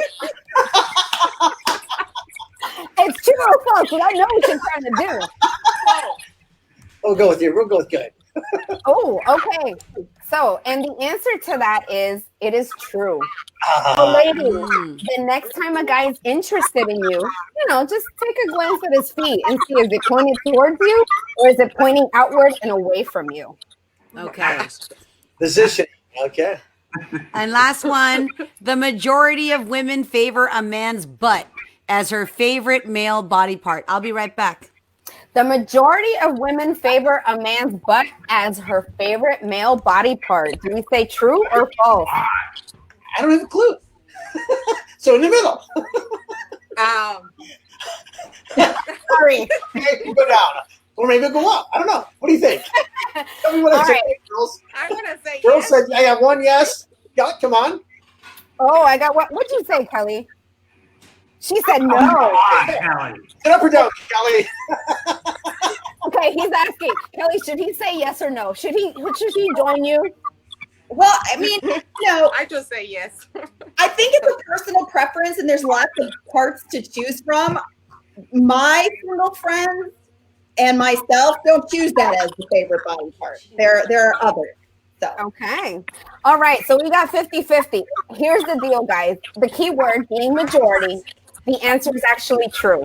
It's true or false, but I know what you're trying to do. we'll go with you. We'll go with good. Oh, okay. So, and the answer to that is it is true. So, ladies, the next time a guy's interested in you, just take a glance at his feet and see, is it pointed towards you or is it pointing outward and away from you? Okay. Position. Okay. And last one, the majority of women favor a man's butt as her favorite male body part. I'll be right back. The majority of women favor a man's butt as her favorite male body part. Do we say true or false? I don't have a clue. So in the middle. Sorry. Maybe go down. Or maybe go up. I don't know. What do you think? Tell me what I All say, right. girls. I'm gonna say Girls yes. said I have one yes. Yeah, come on. Oh, I got what? What'd you say, Kelly? She said no. Kelly. Sit up or down, Kelly. Okay, he's asking. Kelly, should he say yes or no? Should he join you? Well, I mean, I just say yes. I think it's a personal preference, and there's lots of parts to choose from. My single friends and myself don't choose that as the favorite body part. There are others. So Okay. All right. So we got 50-50. Here's the deal, guys. The key word being majority. The answer is actually true.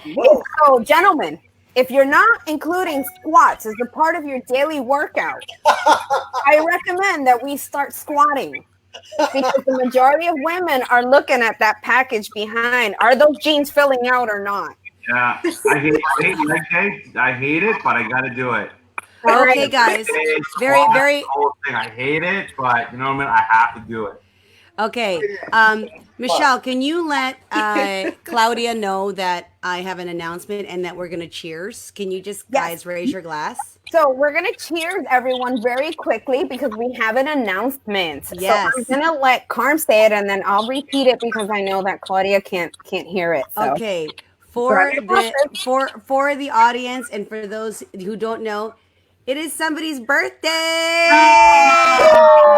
Whoa. So, gentlemen, if you're not including squats as a part of your daily workout, I recommend that we start squatting because the majority of women are looking at that package behind. Are those jeans filling out or not? Yeah, I hate it, but I got to do it. All Okay, right. guys. Very, very. Whole thing. I hate it, but you know what I mean. I have to do it. Okay. Michelle, can you let Claudia know that I have an announcement and that we're going to cheers? Can you just, guys, raise your glass? So we're going to cheers everyone very quickly because we have an announcement. Yes. So I'm going to let Carm say it and then I'll repeat it because I know that Claudia can't hear it. So. Okay. For the audience and for those who don't know, it is somebody's birthday.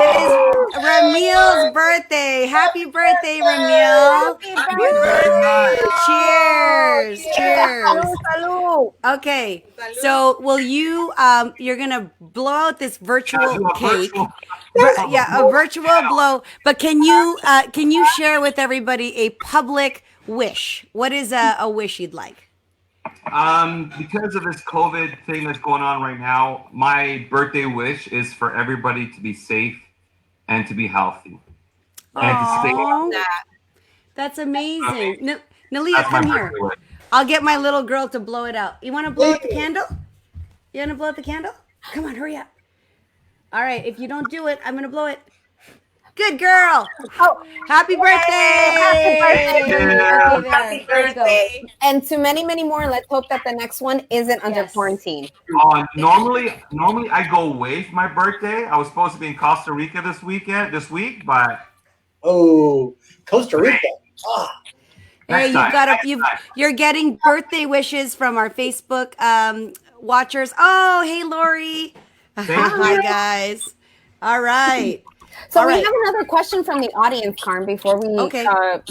It is Ramil's birthday. Happy birthday, Ramil. Happy birthday. Cheers. Cheers. Salud, salud. Okay. So will you you're gonna blow out this virtual cake. A virtual blow. But can you share with everybody a public wish? What is a wish you'd like? Because of this COVID thing that's going on right now, my birthday wish is for everybody to be safe and to be healthy. And to stay. Aw, that's amazing. Nalia, That's my come here. birthday wish. I'll get my little girl to blow it out. You want to blow out the candle? You want to blow out the candle? Come on, hurry up. All right, if you don't do it, I'm going to blow it. Good girl. Oh, Happy birthday. Happy birthday. Yeah. Okay, there. Happy There you go. birthday. And to many, many more. Let's hope that the next one isn't under Yes. quarantine. Normally I go away for my birthday. I was supposed to be in Costa Rica this week, but Oh, Costa Rica. Ah, Hey, next time. you're getting birthday wishes from our Facebook watchers. Oh, hey, Lori. Hi, guys. All right. So All we right. have another question from the audience, Carm, before we Okay.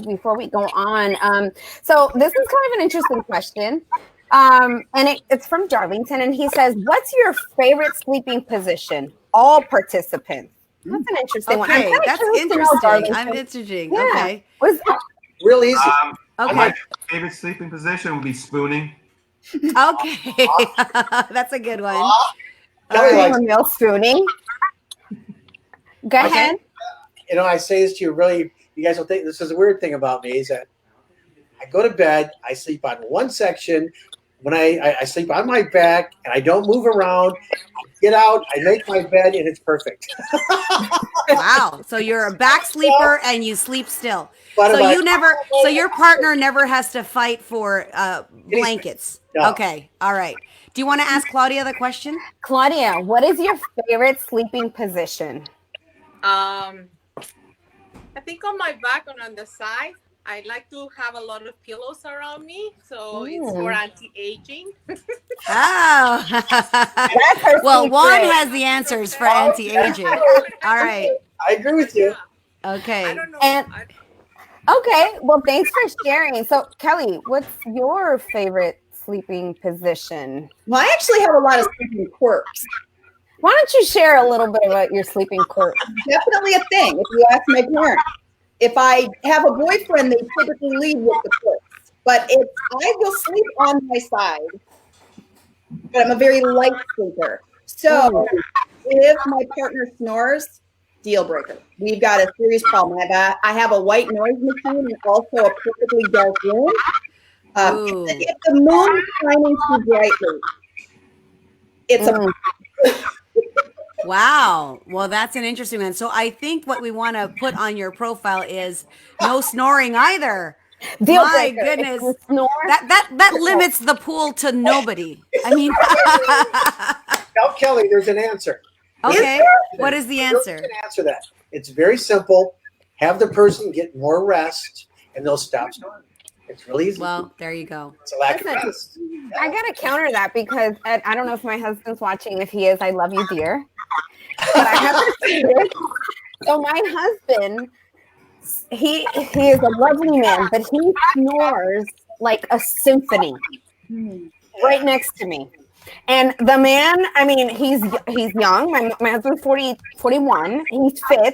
before we go on. So this is kind of an interesting question. And it's from Darlington, and he says, "What's your favorite sleeping position?" All participants. That's an interesting one. I'm Okay, kinda that's curious to know, interesting. Darlington. I'm interesting. Yeah. Okay. real easy. Okay. My favorite sleeping position would be spooning. Okay. That's a good one. Kelly likes Or meal spooning. Go ahead. you know, I say this to you really, you guys will think this is a weird thing about me is that I go to bed, I sleep on one section. When I sleep on my back and I don't move around, I get out, I make my bed, and it's perfect. Wow. So you're a back sleeper and you sleep still. But So if I- you never, so your partner never has to fight for blankets. No. Okay. All right. Do you want to ask Claudia the question? Claudia, what is your favorite sleeping position? I think on my back and on the side, I like to have a lot of pillows around me, so it's for anti-aging. Oh. That's her Well, Juan secret. has the answers for anti-aging. All right. I agree with you. I Okay. don't know. And- Okay, well, thanks for sharing. So, Kelly, what's your favorite sleeping position? Well, I actually have a lot of sleeping quirks. Why don't you share a little bit about your sleeping quirk? Definitely a thing if you ask my parents. If I have a boyfriend, they typically lead with the quirks. But if I will sleep on my side, but I'm a very light sleeper. So if my partner snores, deal breaker. We've got a serious problem. I have a white noise machine and also a perfectly dark room. Ooh. If the moon is shining too brightly, it's a Wow. Well, that's an interesting one. So I think what we want to put on your profile is no snoring either. Deal My breaker. If goodness. you snore, That limits the pool to nobody. I mean, Tell Kelly there's an answer. okay. What is the You answer? can answer that. It's very simple. Have the person get more rest, and they'll stop snoring. It's really easy. Well, there you go. It's a lack Listen, of rest. I gotta counter that because I don't know if my husband's watching. If he is, I love you, dear. But I have to say this. So my husband, he is a lovely man, but he snores like a symphony right next to me. And the man, I mean, he's young. My husband's 41. He's fit.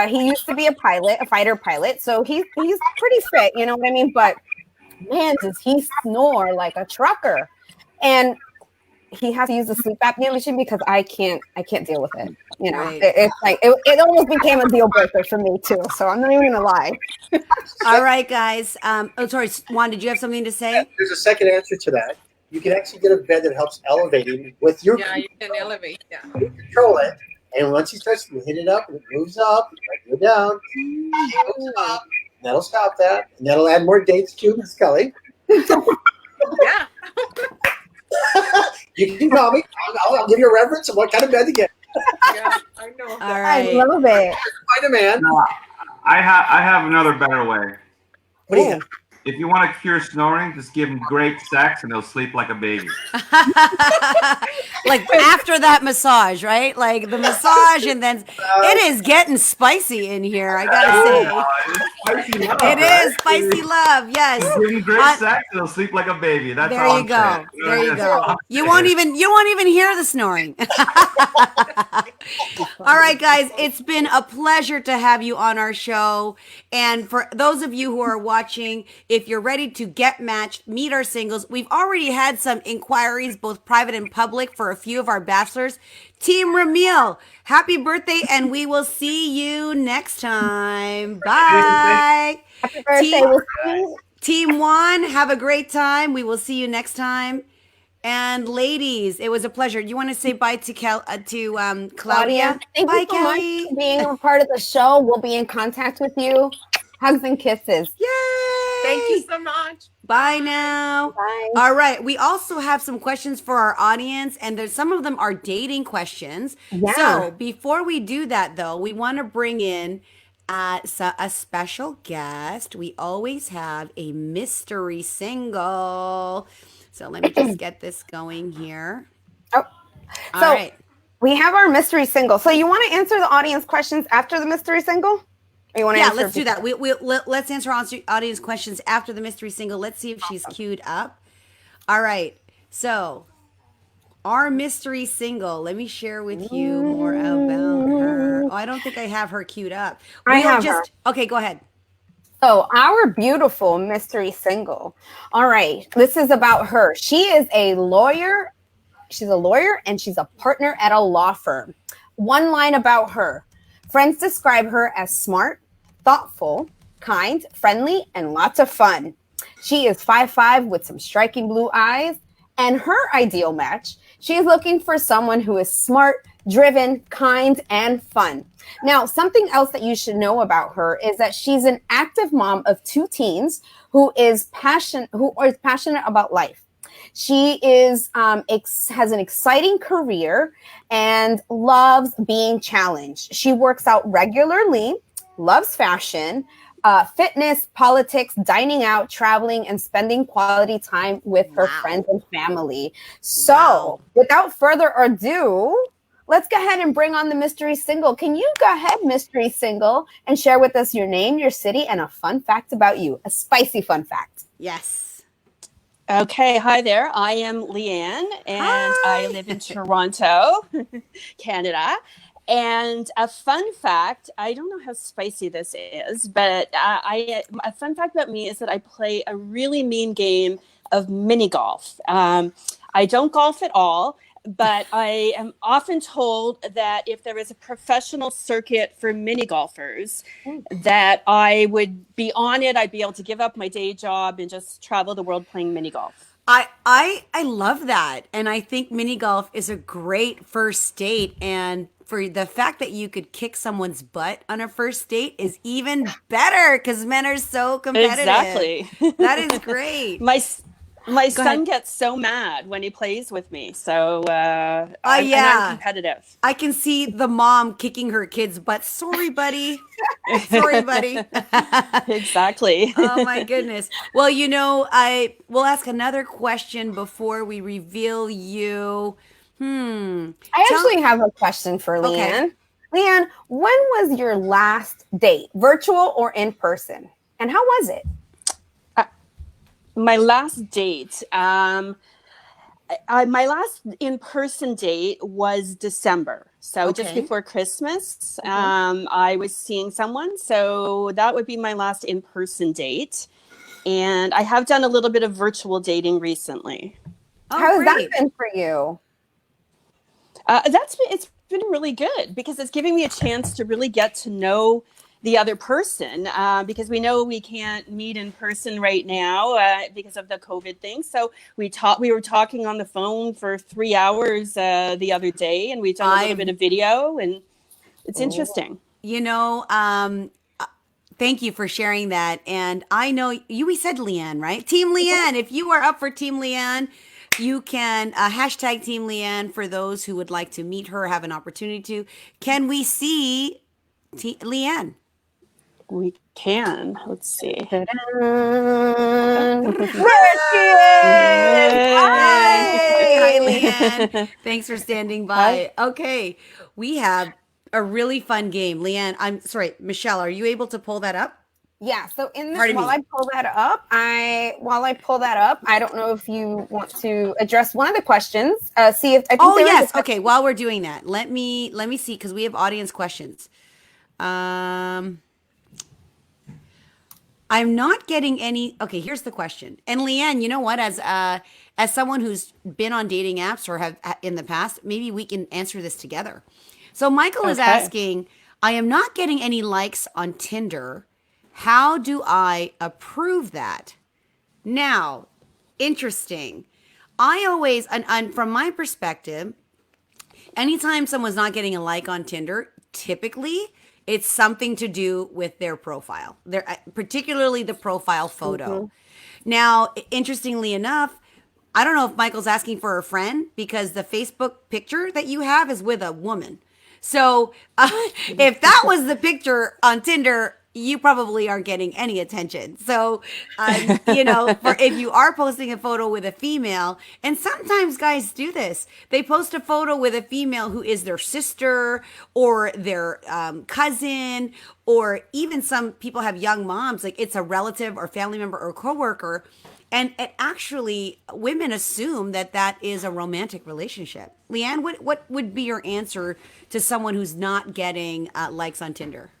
He used to be a fighter pilot. So he's pretty fit, you know what I mean? But man, does he snore like a trucker. And he has to use the sleep apnea machine because I can't deal with it. You know, Right. it's like it almost became a deal breaker for me too. So I'm not even gonna lie. All right, guys. Oh, sorry, Juan, did you have something to say? There's a second answer to that. You can actually get a bed that helps elevate him with your Yeah, you can elevate. Yeah. control it. And once he starts to hit it up and it moves up, it go down, it moves up, and that'll stop that. And that'll add more dates to Miss Kelly. Yeah. You can call me. I'll give you a reference of what kind of bed to get. Yeah, I know. All I right. love it. Find a man. No, I have another better way. What do you got? If you want to cure snoring, just give them great sex and they'll sleep like a baby. Like after that massage, right? Like the massage, and then it is getting spicy in here. I gotta say, it is spicy love. Yes. Give them great sex and they'll sleep like a baby. That's There all you I'm go. saying. There you That's all go. I'm You saying. won't even hear the snoring. All right, guys, it's been a pleasure to have you on our show. And for those of you who are watching, if you're ready to get matched, meet our singles, we've already had some inquiries, both private and public, for a few of our bachelors. Team Ramil, happy birthday, and we will see you next time. Bye. Happy birthday. Team- We'll see you. Team One, have a great time. We will see you next time. And ladies, it was a pleasure. You want to say bye to Claudia? Claudia, thank Bye, you so much Kelly. for being a part of the show. We'll be in contact with you. Hugs and kisses. Yay! Thank you so much. Bye now. Bye. All right. We also have some questions for our audience, and there's some of them are dating questions. Yeah. So before we do that, though, we want to bring in a special guest. We always have a mystery single. So let me just get this going here. Oh, All so right. we have our mystery single. So you want to answer the audience questions after the mystery single? Or you want to Yeah, answer let's do that. Let's answer audience questions after the mystery single. Let's see if she's queued up. All right. So our mystery single. Let me share with you more about her. Oh, I don't think I have her queued up. I have her. Okay, go ahead. So our beautiful mystery single. All right. This is about her. She is a lawyer. She's a lawyer and she's a partner at a law firm. One line about her. Friends describe her as smart, thoughtful, kind, friendly, and lots of fun. She is 5'5" with some striking blue eyes. And her ideal match, she is looking for someone who is smart, driven, kind, and fun. Now, something else that you should know about her is that she's an active mom of 2 teens who is passionate about life. She is has an exciting career and loves being challenged. She works out regularly, loves fashion, fitness, politics, dining out, traveling, and spending quality time with her friends and family. So, without further ado, let's go ahead and bring on the mystery single. Can you go ahead, mystery single, and share with us your name, your city, and a fun fact about you? A spicy fun fact. Yes. Okay, hi there. I am Leanne, and I live in Toronto, Canada. And a fun fact, I don't know how spicy this is, but a fun fact about me is that I play a really mean game of mini golf. I don't golf at all, but I am often told that if there is a professional circuit for mini golfers, that I would be on it. I'd be able to give up my day job and just travel the world playing mini golf. I love that. And I think mini golf is a great first date. And for the fact that you could kick someone's butt on a first date is even better because men are so competitive. Exactly. That is great. My son gets so mad when he plays with me. So and I'm competitive. I can see the mom kicking her kid's butt. Sorry, buddy. Sorry, buddy. Exactly. Oh, my goodness. Well, we'll ask another question before we reveal you. I actually have a question for Leanne. Okay. Leanne, when was your last date, virtual or in person? And how was it? My last date, my last in-person date was December. So just before Christmas, I was seeing someone. So that would be my last in-person date. And I have done a little bit of virtual dating recently. How has that been for you? It's been really good because it's giving me a chance to really get to know the other person, because we know we can't meet in person right now because of the COVID thing. So we were talking on the phone for 3 hours the other day, and we've done a little bit of video, and it's interesting. Thank you for sharing that. And I know we said Leanne, right? Team Leanne. If you are up for Team Leanne, you can hashtag Team Leanne for those who would like to meet her, have an opportunity to. Can we see Leanne? We can. Let's see. There she is! Hi, Leanne. Thanks for standing by. Hi. Okay, we have a really fun game. Leanne, I'm sorry, Michelle, are you able to pull that up? Yeah, so in this, Pardon me. while I pull that up, I don't know if you want to address one of the questions. See if I think yes. Okay, while we're doing that, let me see because we have audience questions. I'm not getting any. Okay, here's the question. And Leanne, you know what? As someone who's been on dating apps or have in the past, maybe we can answer this together. So Michael is asking, I am not getting any likes on Tinder. How do I approve that? Now, interesting. I always, and from my perspective, anytime someone's not getting a like on Tinder, typically it's something to do with their profile, particularly the profile photo. Now, interestingly enough, I don't know if Michael's asking for a friend because the Facebook picture that you have is with a woman. So if that was the picture on Tinder, you probably aren't getting any attention. So, if you are posting a photo with a female, and sometimes guys do this, they post a photo with a female who is their sister or their cousin, or even some people have young moms, like it's a relative or family member or coworker. And it actually, women assume that is a romantic relationship. Leanne, what would be your answer to someone who's not getting likes on Tinder?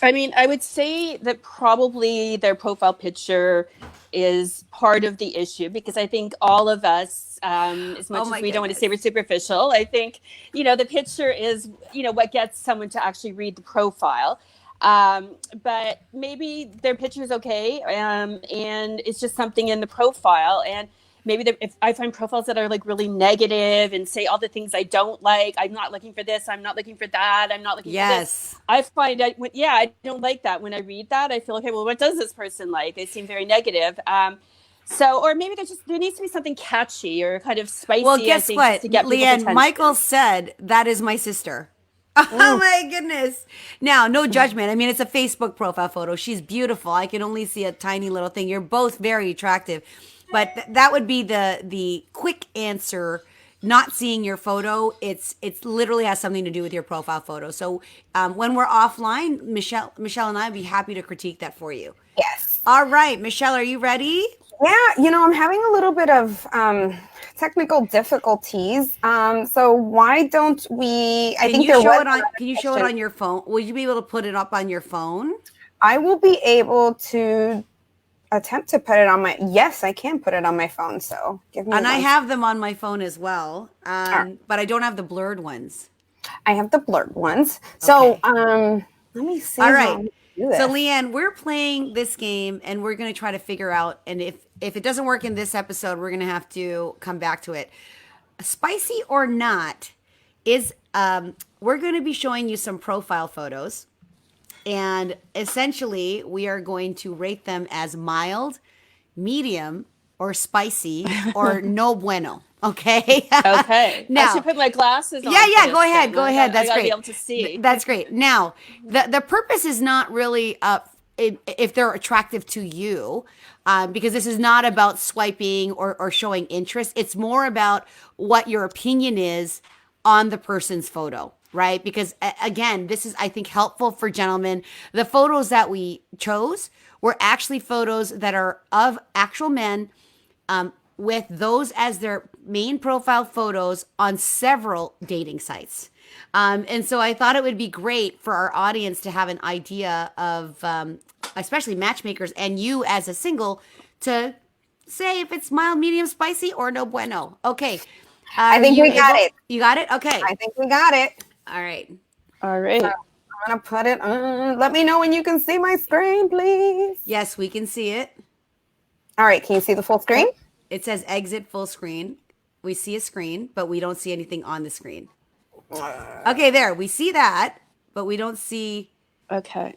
I mean, I would say that probably their profile picture is part of the issue, because I think all of us, as much as we don't want to say we're superficial, I think, the picture is, what gets someone to actually read the profile. But maybe their picture is okay, and it's just something in the profile. And maybe if I find profiles that are like really negative and say all the things I don't like, I'm not looking for this, I'm not looking for that, I'm not looking for this. I find I don't like that. When I read that, I feel, okay, well, what does this person like? They seem very negative. Or maybe there needs to be something catchy or kind of spicy. Well, guess what, to get Leanne, Michael said, that is my sister. Oh my goodness. Now, no judgment. I mean, it's a Facebook profile photo. She's beautiful. I can only see a tiny little thing. You're both very attractive. But that would be the quick answer. Not seeing your photo, it's literally has something to do with your profile photo. So when we're offline, Michelle and I would be happy to critique that for you. Yes. All right, Michelle, are you ready? Yeah, I'm having a little bit of technical difficulties. So why don't we? Can you show it on your phone? Will you be able to put it up on your phone? I will be able to attempt to put it on my. Yes, I can put it on my phone. So give me. And I have them on my phone as well, but I don't have the blurred ones. I have the blurred ones. So let me see. All right. So Leanne, we're playing this game and we're going to try to figure out, and if it doesn't work in this episode, we're going to have to come back to it. Spicy or not is, we're going to be showing you some profile photos, and essentially we are going to rate them as mild, medium, or spicy, or no bueno. Okay. Okay. Now, I should put my glasses on. Yeah. Go ahead. That's I great. Be able to see. That's great. Now, the purpose is not really if they're attractive to you, because this is not about swiping or showing interest. It's more about what your opinion is on the person's photo, right? Because again, this is, I think, helpful for gentlemen. The photos that we chose were actually photos that are of actual men, with those as their main profile photos on several dating sites. And so I thought it would be great for our audience to have an idea of, especially matchmakers and you as a single, to say if it's mild, medium, spicy, or no bueno. Okay. I think we got it. You got it? Okay. I think we got it. All right. All right. So I'm going to put it on. Let me know when you can see my screen, please. Yes, we can see it. All right. Can you see the full screen? It says exit full screen. We see a screen, but we don't see anything on the screen. Okay, there. We see that, but we don't see. Okay.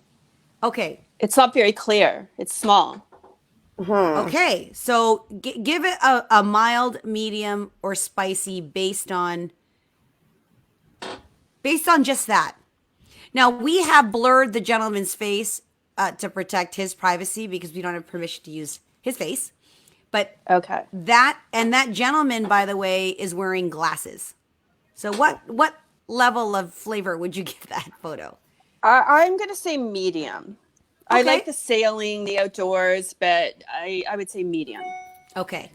It's not very clear. It's small. Okay. So give it a mild, medium, or spicy based on just that. Now, we have blurred the gentleman's face to protect his privacy because we don't have permission to use his face. But that gentleman, by the way, is wearing glasses. So what level of flavor would you give that photo? I'm going to say medium. Okay. I like the sailing, the outdoors, but I would say medium. Okay.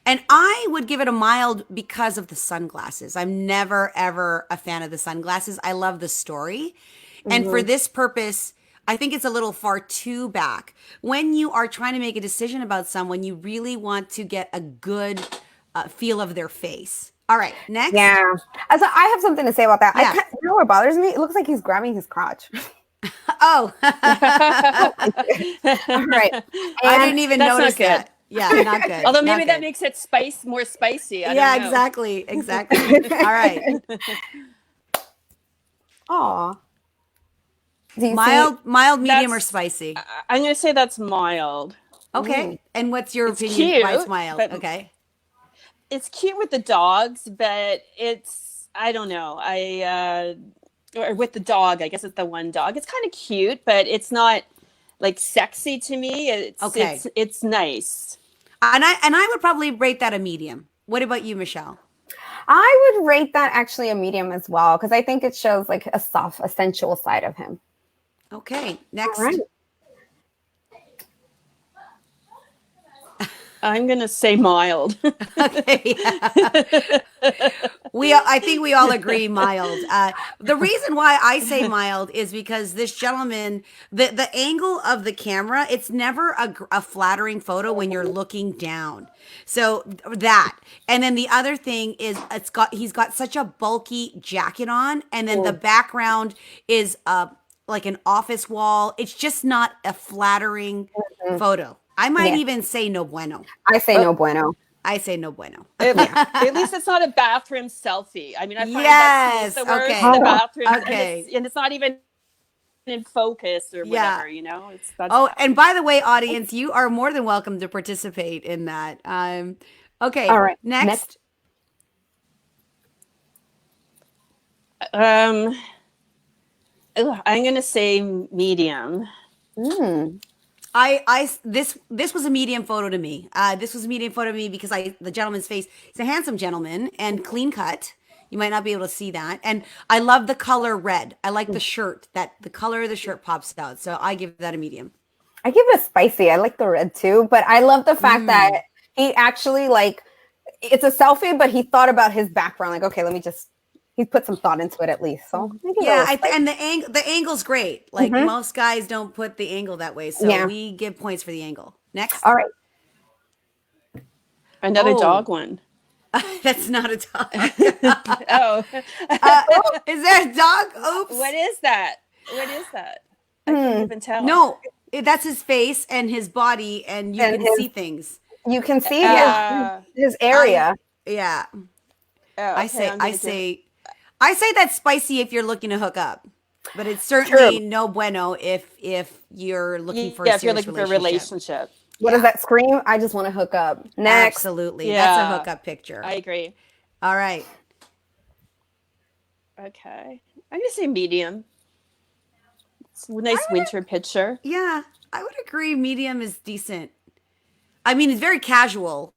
And I would give it a mild because of the sunglasses. I'm never, ever a fan of the sunglasses. I love the story. Mm-hmm. And for this purpose, I think it's a little far too back. When you are trying to make a decision about someone, you really want to get a good feel of their face. All right, next. Yeah. So I have something to say about that. Yeah. You know what bothers me? It looks like he's grabbing his crotch. Oh. All right. I didn't even notice that. Yeah, not good. Although not maybe that good. makes it more spicy. I Yeah, don't know. exactly. All right. Aw. Do you Mild, medium, or That's- spicy? I'm going to say that's mild. Okay. And what's your It's opinion? Why it's cute, mild? but- Okay. It's cute with the dogs, but I don't know. Or with the dog, I guess it's the one dog. It's kind of cute, but it's not like sexy to me. It's nice. And I would probably rate that a medium. What about you, Michelle? I would rate that actually a medium as well, because I think it shows like a soft, a sensual side of him. Okay. Next. All right. I'm going to say mild. Okay. I think we all agree mild. The reason why I say mild is because this gentleman, the angle of the camera, it's never a flattering photo when you're looking down. So that, and then the other thing is he's got such a bulky jacket on, and then the background is like an office wall. It's just not a flattering photo. I might even say no bueno. I say no bueno. I say no bueno. At least it's not a bathroom selfie. I mean, I find Yes, that's the worst okay. in the bathroom. Okay. And it's not even in focus or Yeah. whatever, you know? Oh, and by the way, audience, you are more than welcome to participate in that. Okay. All right. Next. I'm going to say medium. This was a medium photo to me. This was a medium photo to me because the gentleman's face, he's a handsome gentleman and clean cut. You might not be able to see that. And I love the color red. I like the shirt, that the color of the shirt pops out. So I give that a medium. I give it a spicy. I like the red too, but I love the fact that he actually it's a selfie, but he thought about his background. Like, okay, he put some thought into it at least. So And the angle's great. Like most guys don't put the angle that way. So we give points for the angle. Next. All right. Another dog one. That's not a dog. Oh. Is there a dog? Oops. What is that? I can't even tell. No, that's his face and his body, and you can see things. You can see his area. Yeah. Oh, okay, I say that's spicy if you're looking to hook up, but it's certainly no bueno if you're looking for a serious relationship. What does that scream? I just want to hook up. Next. Absolutely. Yeah. That's a hookup picture. I agree. All right. Okay. I'm going to say medium. It's a nice winter picture. Yeah, I would agree. Medium is decent. I mean, it's very casual.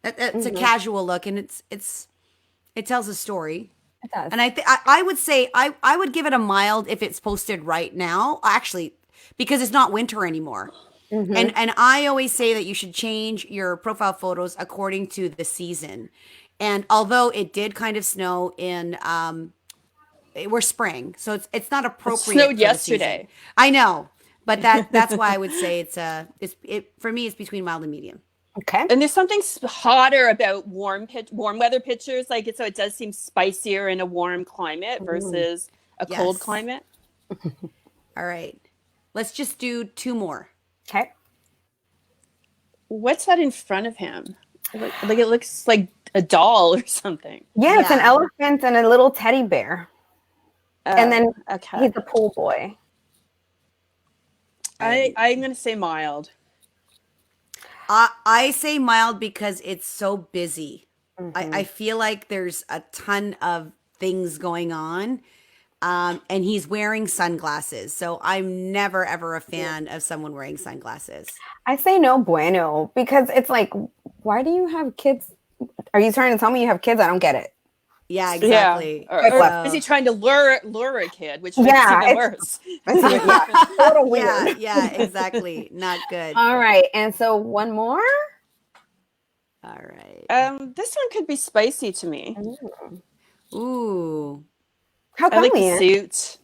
It's a casual look, and it tells a story. It does. And I would say I would give it a mild if it's posted right now, actually, because it's not winter anymore. And I always say that you should change your profile photos according to the season. And although it did kind of snow in we're spring, so it's not appropriate. It snowed yesterday. I know, but that's why I would say for me it's between mild and medium. Okay. And there's something hotter about warm weather pictures, so it does seem spicier in a warm climate versus a cold climate. All right, let's just do two more. Okay. What's that in front of him? Like it looks like a doll or something. Yeah, it's an elephant and a little teddy bear. And then he's a pool boy. I'm going to say mild. I say mild because it's so busy. I feel like there's a ton of things going on. And he's wearing sunglasses. So I'm never, ever a fan of someone wearing sunglasses. I say no bueno because it's like, why do you have kids? Are you trying to tell me you have kids? I don't get it. Yeah, exactly. Or is he trying to lure a kid, which makes it even worse? Yeah, exactly. Not good. All right. And so one more. All right. This one could be spicy to me. Ooh. How come? I like the suit.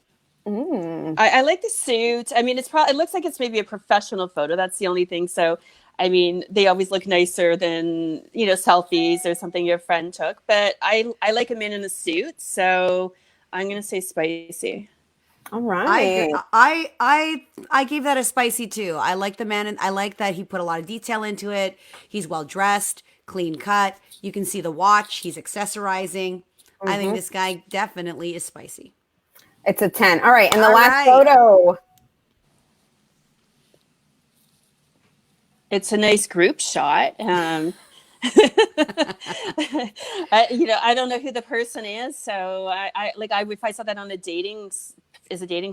I like the suit. I mean, it looks like it's maybe a professional photo. That's the only thing. So, I mean, they always look nicer than, selfies or something your friend took. But I like him in a suit. So I'm going to say spicy. All I agree. right. I gave that a spicy too. I like the man, and I like that he put a lot of detail into it. He's well dressed, clean cut. You can see the watch. He's accessorizing. I think this guy definitely is spicy. It's a 10. All right. And the All last right. photo. It's a nice group shot. I don't know who the person is, so if I saw that on a dating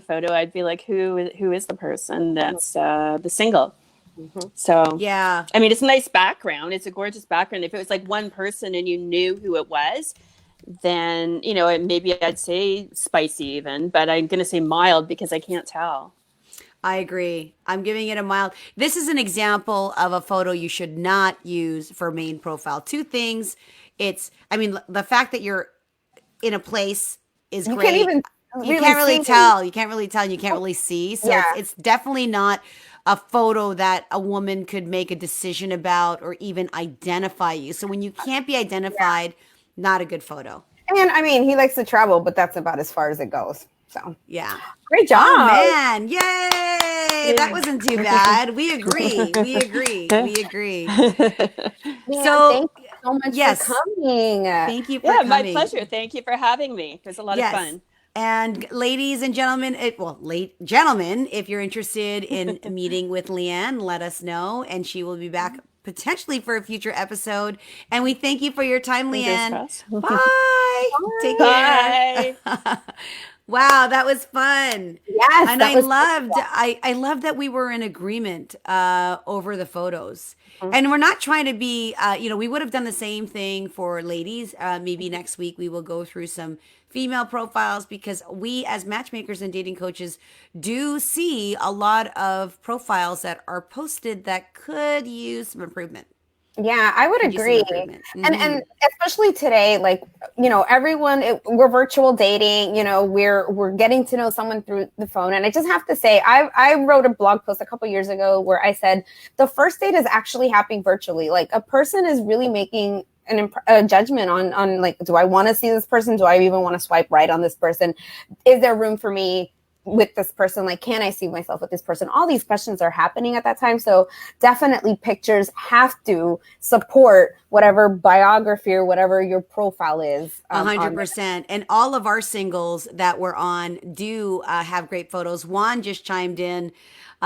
photo, I'd be like, who is the person that's the single? So Yeah. I mean, it's a nice background. It's a gorgeous background. If it was like one person and you knew who it was, then maybe I'd say spicy even, but I'm gonna say mild because I can't tell. I agree. I'm giving it a mild. This is an example of a photo you should not use for main profile. Two things. The fact that you're in a place is You great. can't even You can't really see. tell. You can't really tell. And you can't really see. So Yeah. it's definitely not a photo that a woman could make a decision about or even identify you. So when you can't be identified, not a good photo. And I mean, he likes to travel, but that's about as far as it goes. So Yeah. great job. Oh man, yay! That wasn't too bad. We agree. We agree. We agree. Yeah, So, thank you so much yes. for coming. Thank you for Yeah, coming. my pleasure. Thank you for having me. It was a lot of fun. And ladies and gentlemen, gentlemen, if you're interested in meeting with Leanne, let us know, and she will be back potentially for a future episode. And we thank you for your time, Leanne. crossed. Bye. Take Bye. care. Wow, that was fun. Yes, And that I was loved that we were in agreement over the photos. And we're not trying to be, we would have done the same thing for ladies. Maybe next week we will go through some female profiles because we as matchmakers and dating coaches do see a lot of profiles that are posted that could use some improvement. Yeah, I would Could use some agree. improvement. And especially today, like, everyone, we're virtual dating, we're getting to know someone through the phone. And I just have to say, I wrote a blog post a couple years ago where I said the first date is actually happening virtually. Like, a person is really making a judgment on like, do I want to see this person? Do I even want to swipe right on this person? Is there room for me with this person? Like, can I see myself with this person? All these questions are happening at that time. So definitely pictures have to support whatever biography or whatever your profile is. 100%. And all of our singles that we're on do have great photos. Juan just chimed in.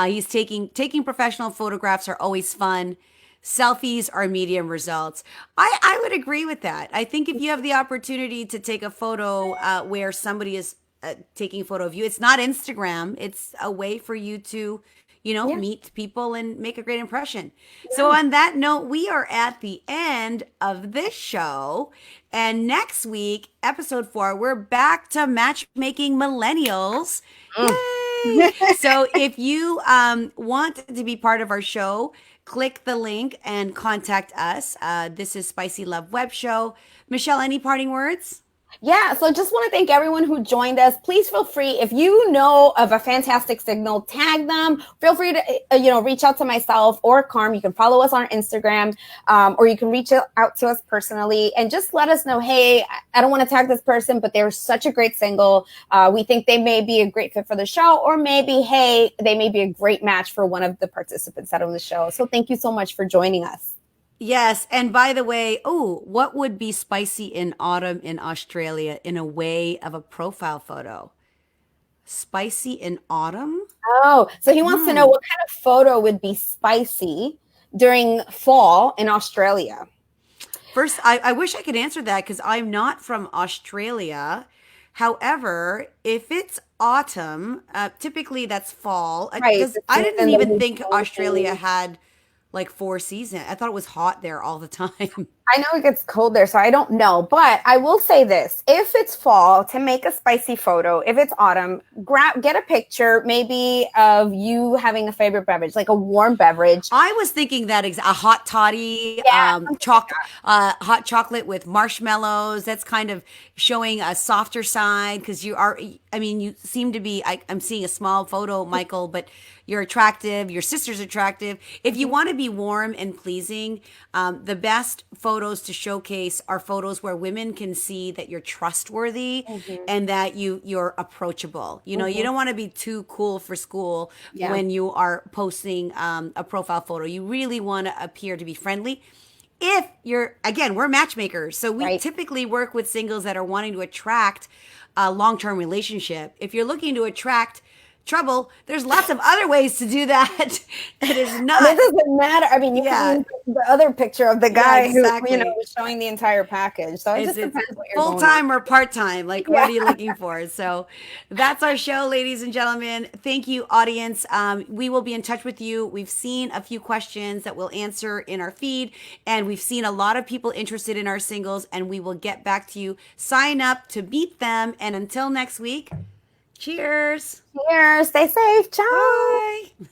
He's taking professional photographs are always fun. Selfies are medium results. I would agree with that. I think if you have the opportunity to take a photo where somebody is taking a photo of you, it's not Instagram. It's a way for you to, meet people and make a great impression. Yeah. So on that note, we are at the end of this show. And next week, episode 4, we're back to matchmaking millennials. Yay! So if you want to be part of our show, click the link and contact us. This is Spicy Love Web Show. Michelle, any parting words? Yeah, so just want to thank everyone who joined us. Please feel free, if you know of a fantastic signal, tag them. Feel free to, reach out to myself or Carm. You can follow us on Instagram, or you can reach out to us personally and just let us know, hey, I don't want to tag this person, but they're such a great single. We think they may be a great fit for the show, or maybe, hey, they may be a great match for one of the participants that are on the show. So thank you so much for joining us. Yes. And by the way, what would be spicy in autumn in Australia in a way of a profile photo? Spicy in autumn? Oh, so he wants to know what kind of photo would be spicy during fall in Australia. First, I wish I could answer that because I'm not from Australia. However, if it's autumn, typically that's fall. Right. I didn't even think Australia had like 4 seasons. I thought it was hot there all the time. I know it gets cold there, so I don't know. But I will say this. If it's fall, to make a spicy photo, if it's autumn, get a picture maybe of you having a favorite beverage, like a warm beverage. I was thinking that a hot toddy, hot chocolate with marshmallows. That's kind of showing a softer side because you seem to be, I'm seeing a small photo, Michael, but you're attractive. Your sister's attractive. If you want to be warm and pleasing, the best photo photos to showcase are photos where women can see that you're trustworthy and that you're approachable. You know, you don't want to be too cool for school when you are posting a profile photo. You really want to appear to be friendly. If you're, again, we're matchmakers, so we typically work with singles that are wanting to attract a long-term relationship. If you're looking to attract trouble, there's lots of other ways to do that. It is not. It doesn't matter. I mean, you can use the other picture of the guy exactly. who, was showing the entire package. So it just depends what you're full-time or part-time. Like, what are you looking for? So that's our show, ladies and gentlemen. Thank you, audience. We will be in touch with you. We've seen a few questions that we'll answer in our feed, and we've seen a lot of people interested in our singles, and we will get back to you. Sign up to meet them, and until next week, cheers. Cheers. Stay safe. Ciao. Bye.